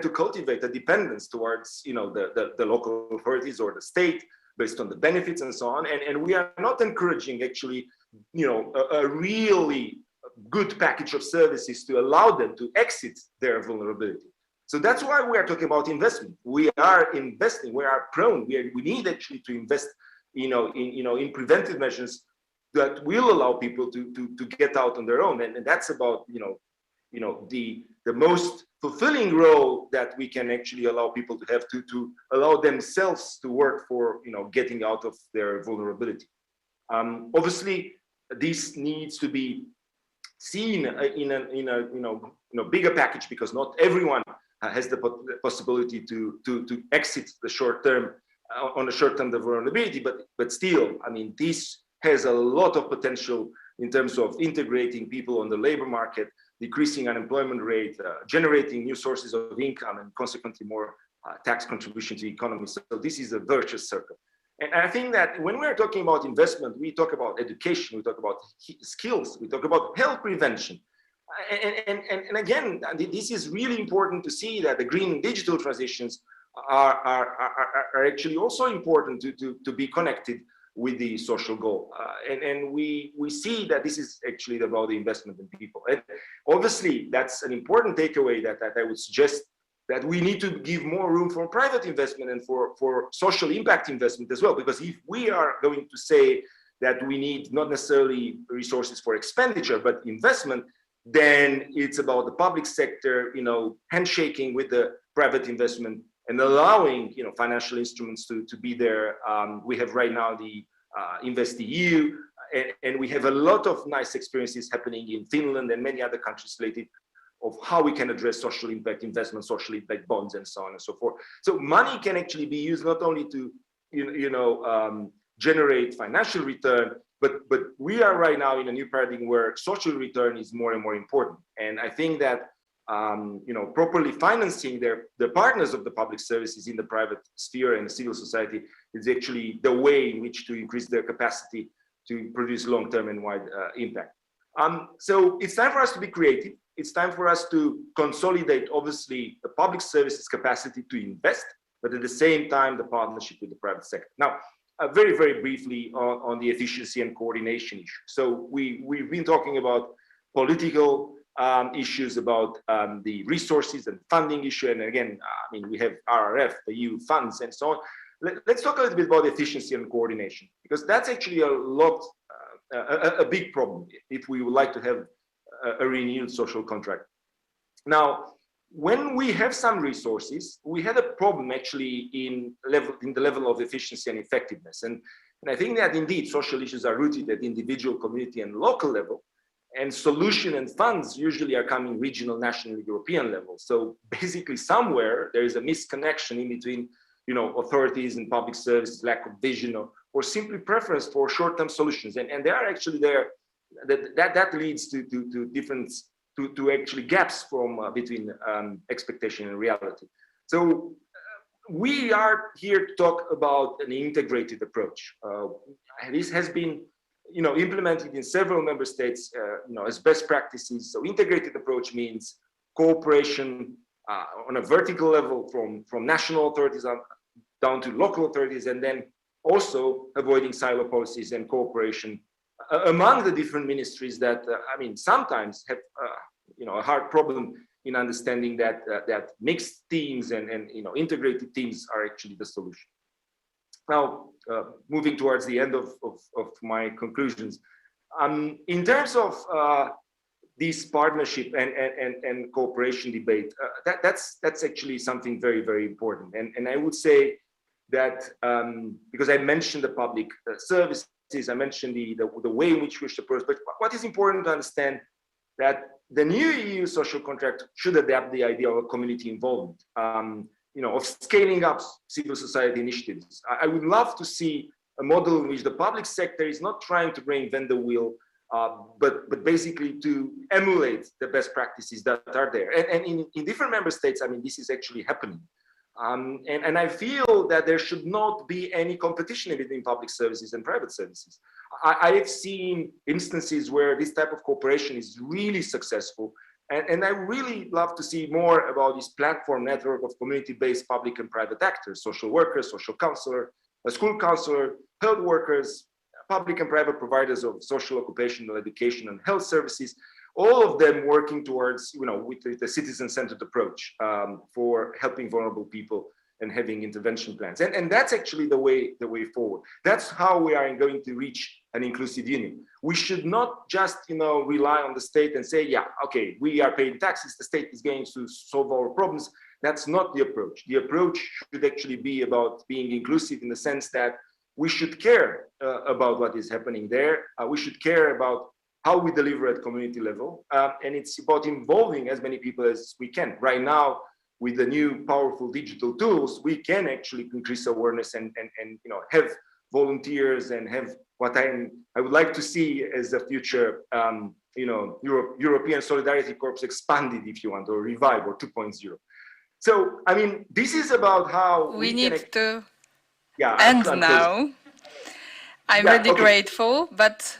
to cultivate a dependence towards, the local authorities or the state based on the benefits and so on. And we are not encouraging actually, a really good package of services to allow them to exit their vulnerability. So that's why we are talking about investment. We are investing. We are prone. We need actually to invest, in preventive measures that will allow people to get out on their own. And that's about the most fulfilling role that we can actually allow people to have to allow themselves to work for getting out of their vulnerability. Obviously, this needs to be seen in a bigger package, because not everyone has the possibility to exit the short term on the short term vulnerability, but still, I mean, this has a lot of potential in terms of integrating people on the labor market, decreasing unemployment rate, generating new sources of income, and consequently more tax contribution to the economy. So this is a virtuous circle. And I think that when we're talking about investment, we talk about education, we talk about skills, we talk about health prevention. And again, this is really important to see that the green and digital transitions are actually also important to be connected with the social goal. And we see that this is actually about the investment in people. And obviously, that's an important takeaway that I would suggest, that we need to give more room for private investment and for social impact investment as well. Because if we are going to say that we need not necessarily resources for expenditure, but investment, then it's about the public sector, handshaking with the private investment and allowing, financial instruments to be there. We have right now the InvestEU, and we have a lot of nice experiences happening in Finland and many other countries related of how we can address social impact investment, social impact bonds, and so on and so forth. So money can actually be used not only to, generate financial return, but we are right now in a new paradigm where social return is more and more important. And I think that properly financing the partners of the public services in the private sphere and civil society is actually the way in which to increase their capacity to produce long-term and wide impact. So it's time for us to be creative. It's time for us to consolidate, obviously, the public services capacity to invest, but at the same time, the partnership with the private sector. Now, very, very briefly on the efficiency and coordination issue. So we've been talking about political issues, about the resources and funding issue. And again, we have RRF, the EU funds, and so on. Let's talk a little bit about efficiency and coordination, because that's actually a big problem if we would like to have a renewed social contract. Now, when we have some resources, we had a problem actually in the level of efficiency and effectiveness. And I think that indeed social issues are rooted at individual, community, and local level. And solution and funds usually are coming regional, national, European level. So basically somewhere there is a misconnection in between, authorities and public services, lack of vision, or simply preference for short-term solutions. And they are actually there. That leads to difference, to actually gaps from between expectation and reality. So we are here to talk about an integrated approach. This has been implemented in several member states as best practices. So integrated approach means cooperation on a vertical level from national authorities down to local authorities, and then also avoiding silo policies and cooperation among the different ministries that sometimes have a hard problem in understanding that mixed teams and integrated teams are actually the solution. Now, moving towards the end of my conclusions, in terms of this partnership and cooperation debate, that's actually something very, very important. And I would say that because I mentioned the public services, I mentioned the way in which we should approach, but what is important to understand that the new EU social contract should adapt the idea of community involvement, of scaling up civil society initiatives. I would love to see a model in which the public sector is not trying to reinvent the wheel, but basically to emulate the best practices that are there. And in different member states, this is actually happening. And I feel that there should not be any competition between public services and private services. I have seen instances where this type of cooperation is really successful. And I really love to see more about this platform network of community-based public and private actors, social workers, social counselor, a school counselor, health workers, public and private providers of social, occupational, education, and health services, all of them working towards, with the citizen-centered approach for helping vulnerable people and having intervention plans. And that's actually the way forward. That's how we are going to reach an inclusive union. We should not just, rely on the state and say, yeah, okay, we are paying taxes, the state is going to solve our problems. That's not the approach. The approach should actually be about being inclusive in the sense that we should care about what is happening there. We should care about how we deliver at community level. And it's about involving as many people as we can. Right now, with the new powerful digital tools, we can actually increase awareness and have volunteers and have what I would like to see as a future, European Solidarity Corps expanded, if you want, or revive, or 2.0. So, I mean, this is about how we need to yeah, end now. I'm really okay. grateful, but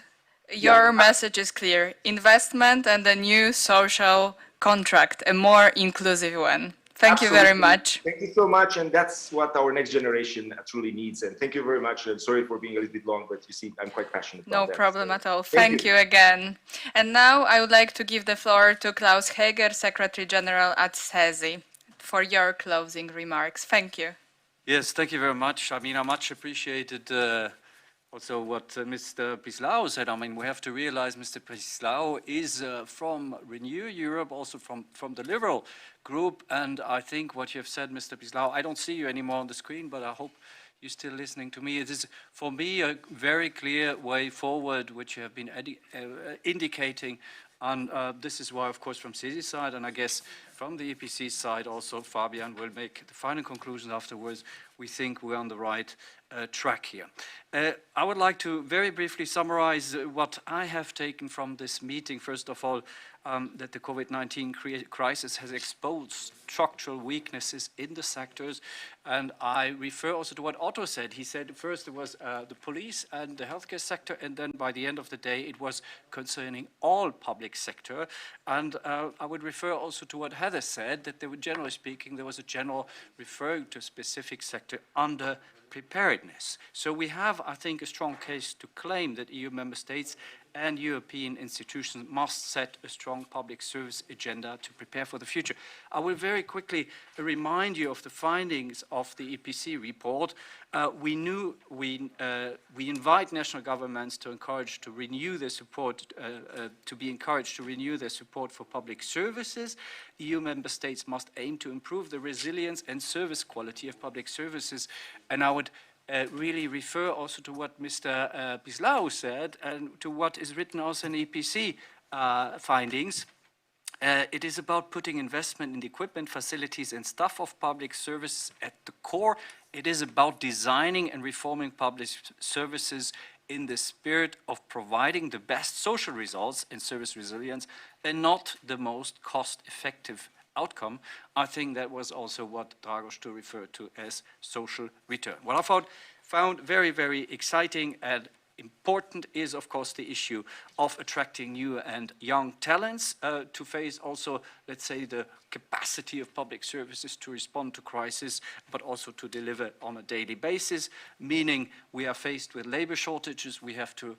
your message is clear. Investment and a new social contract, a more inclusive one. Thank you very much. Thank you so much, and that's what our next generation truly needs. And thank you very much. I'm sorry for being a little bit long, but you see, I'm quite passionate about that. No problem at all. Thank you again. And now I would like to give the floor to Klaus Heger, Secretary General at CESI, for your closing remarks. Thank you. Yes, thank you very much. I mean, I much appreciated also what Mr. Pislao said. I mean, we have to realize Mr. Pislao is from Renew Europe, also from the Liberal group. And I think what you have said, Mr. Pislao, I don't see you anymore on the screen, but I hope you're still listening to me. It is, for me, a very clear way forward, which you have been indicating. And this is why, of course, from CESI side, and I guess from the EPC side also, Fabian will make the final conclusions afterwards. We think we're on the right track here. I would like to very briefly summarize what I have taken from this meeting. First of all, that the COVID-19 crisis has exposed structural weaknesses in the sectors. And I refer also to what Otto said. He said first it was the police and the healthcare sector, and then by the end of the day, it was concerning all public sector. And I would refer also to what Heather said, that there were, generally speaking, there was a general referring to a specific sector under preparedness. So we have, I think, a strong case to claim that EU member states and European institutions must set a strong public service agenda to prepare for the future. I will very quickly remind you of the findings of the EPC report. We invite national governments to encourage to renew their support, to be encouraged to renew their support for public services. EU member states must aim to improve the resilience and service quality of public services. And I would really refer also to what Mr. Pislao said and to what is written also in EPC findings. It is about putting investment in the equipment, facilities and staff of public services at the core. It is about designing and reforming public services in the spirit of providing the best social results and service resilience and not the most cost-effective outcome. I think that was also what Dragos referred to as social return. What I found very, very exciting and important is, of course, the issue of attracting new and young talents to face also, let's say, the capacity of public services to respond to crisis, but also to deliver on a daily basis, meaning we are faced with labor shortages. We have to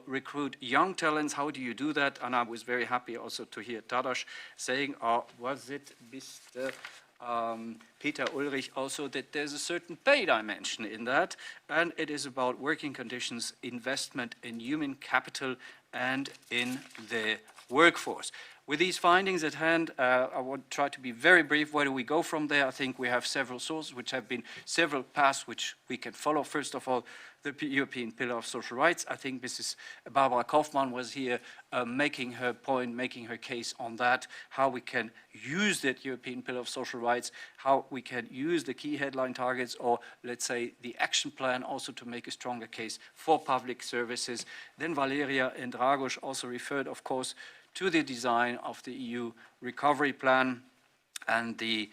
recruit young talents. How do you do that? And I was very happy also to hear Tadeusz saying, was it Mr. Peter Ulrich also, that there's a certain pay dimension in that, and it is about working conditions, investment in human capital and in the workforce. With these findings at hand, I would try to be very brief. Where do we go from there? I think we have several sources, which have been several paths which we can follow. First of all, the European Pillar of Social Rights. I think Mrs. Barbara Kaufmann was here making her point, making her case on that, how we can use that European Pillar of Social Rights, how we can use the key headline targets, or let's say the action plan also to make a stronger case for public services. Then Valeria and Dragos also referred, of course, to the design of the EU recovery plan and the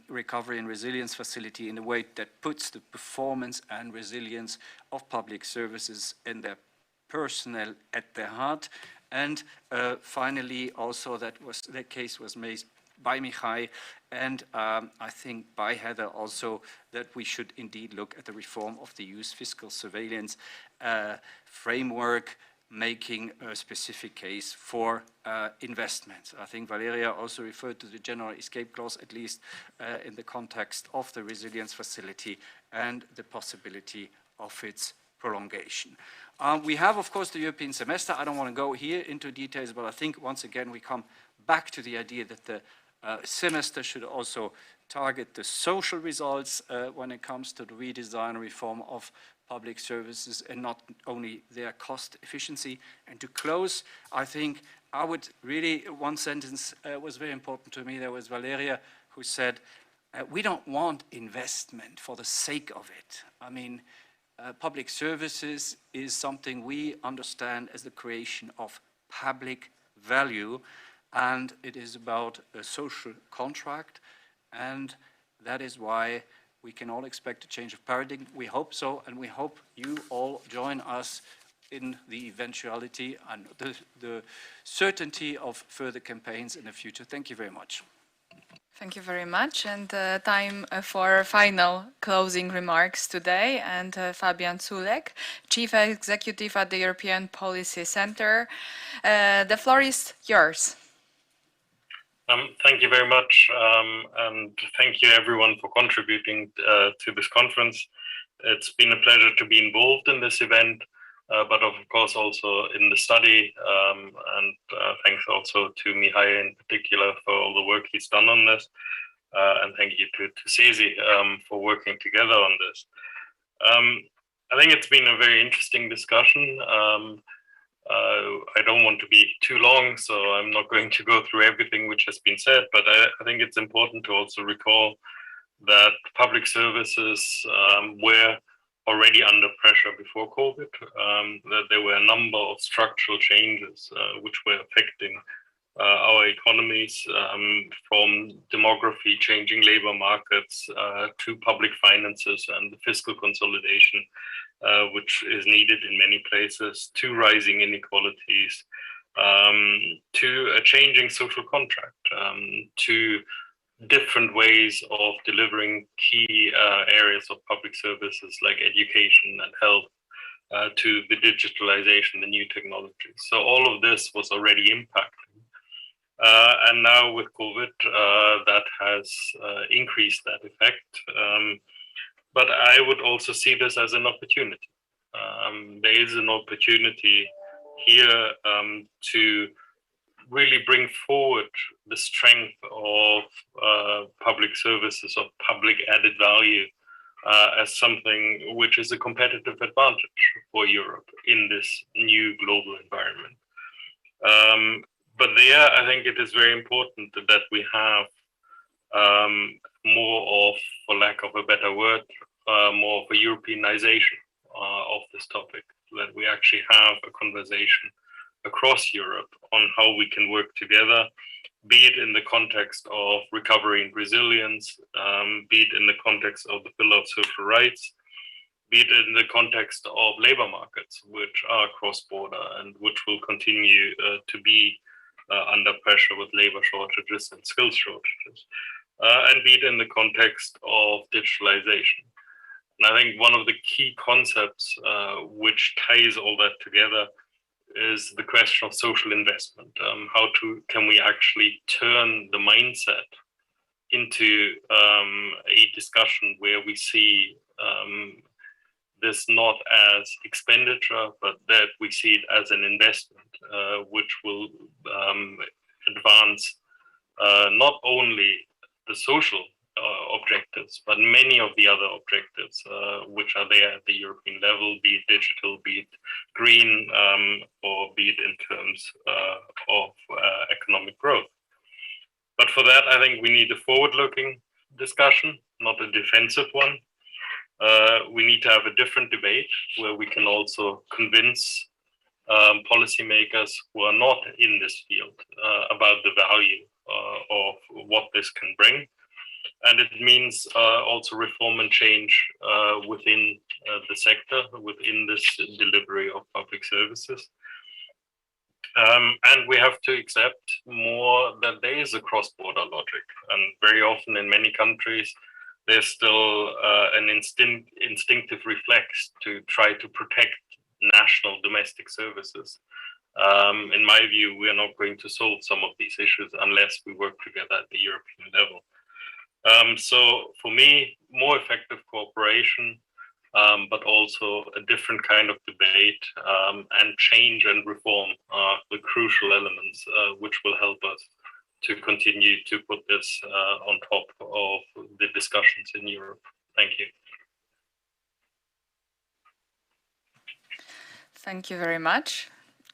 recovery and resilience facility in a way that puts the performance and resilience of public services and their personnel at their heart. And finally, also that case was made by Mihai and I think by Heather also, that we should indeed look at the reform of the EU's fiscal surveillance framework, making a specific case for investments. I think Valeria also referred to the general escape clause, at least in the context of the resilience facility and the possibility of its prolongation. We have, of course, the European semester. I don't want to go here into details, but I think once again we come back to the idea that the semester should also target the social results when it comes to the redesign and reform of public services and not only their cost efficiency. And to close, I think I would really, one sentence was very important to me. There was Valeria who said, we don't want investment for the sake of it. I mean, public services is something we understand as the creation of public value, and it is about a social contract, and that is why we can all expect a change of paradigm. We hope so, and we hope you all join us in the eventuality and the certainty of further campaigns in the future. Thank you very much. Thank you very much. And time for final closing remarks today. And Fabian Zulek, Chief Executive at the European Policy Center. The floor is yours. Thank you very much, and thank you everyone for contributing to this conference. It's been a pleasure to be involved in this event, but of course also in the study, and thanks also to Mihai in particular for all the work he's done on this, and thank you to CESI for working together on this. I think it's been a very interesting discussion. I don't want to be too long, so I'm not going to go through everything which has been said, but I think it's important to also recall that public services were already under pressure before COVID, that there were a number of structural changes which were affecting our economies, from demography, changing labor markets, to public finances and the fiscal consolidation, which is needed in many places, to rising inequalities, to a changing social contract, to different ways of delivering key areas of public services like education and health, to the digitalization, the new technologies. So all of this was already impacting. And now with COVID, that has increased that effect. But I would also see this as an opportunity. There is an opportunity here to really bring forward the strength of public services, of public added value, as something which is a competitive advantage for Europe in this new global environment. But there, I think it is very important that we have more of, for lack of a better word, more of a Europeanization of this topic, that we actually have a conversation across Europe on how we can work together, be it in the context of recovery and resilience, be it in the context of the Pillar of Social Rights, be it in the context of labor markets, which are cross-border and which will continue to be under pressure with labor shortages and skills shortages, and be it in the context of digitalization. And I think one of the key concepts which ties all that together is the question of social investment. Can we actually turn the mindset into a discussion where we see this not as expenditure, but that we see it as an investment, which will advance not only the social objectives, but many of the other objectives which are there at the European level, be it digital, be it green, or be it in terms of economic growth. But for that, I think we need a forward-looking discussion, not a defensive one. We need to have a different debate where we can also convince policymakers who are not in this field about the value of what this can bring. And it means also reform and change within the sector, within this delivery of public services. And we have to accept more that there is a cross-border logic. And very often in many countries, there's still an instinctive reflex to try to protect national domestic services. In my view, we are not going to solve some of these issues unless we work together at the European level. So for me, more effective cooperation, but also a different kind of debate, and change and reform are the crucial elements which will help us to continue to put this on top of the discussions in Europe. Thank you. Thank you very much.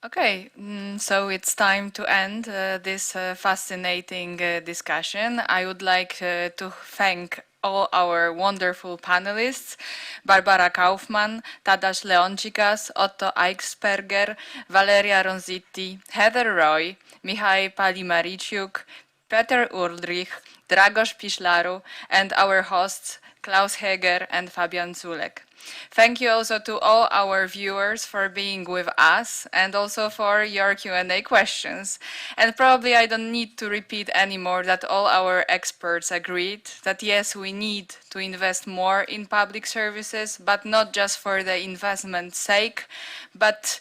Okay, so it's time to end this fascinating discussion. I would like to thank all our wonderful panelists, Barbara Kaufmann, Tadeusz Leoncikas, Otto Eichsperger, Valeria Ronzitti, Heather Roy, Mihai Palimariciuk, Peter Uldrich, Dragos Piślaru, and our hosts, Klaus Heger and Fabian Zulek. Thank you also to all our viewers for being with us and also for your Q&A questions. And probably I don't need to repeat anymore that all our experts agreed that yes, we need to invest more in public services, but not just for the investment's sake, but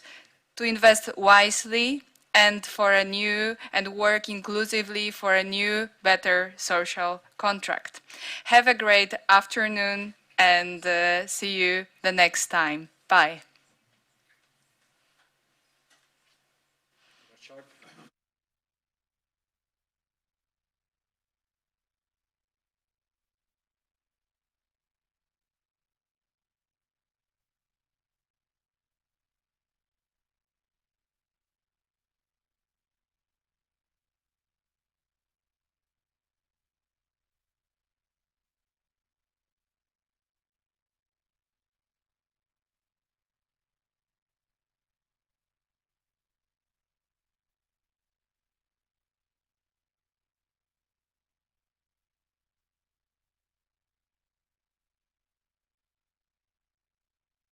to invest wisely and for a new and work inclusively for a new, better social contract. Have a great afternoon and see you the next time. Bye.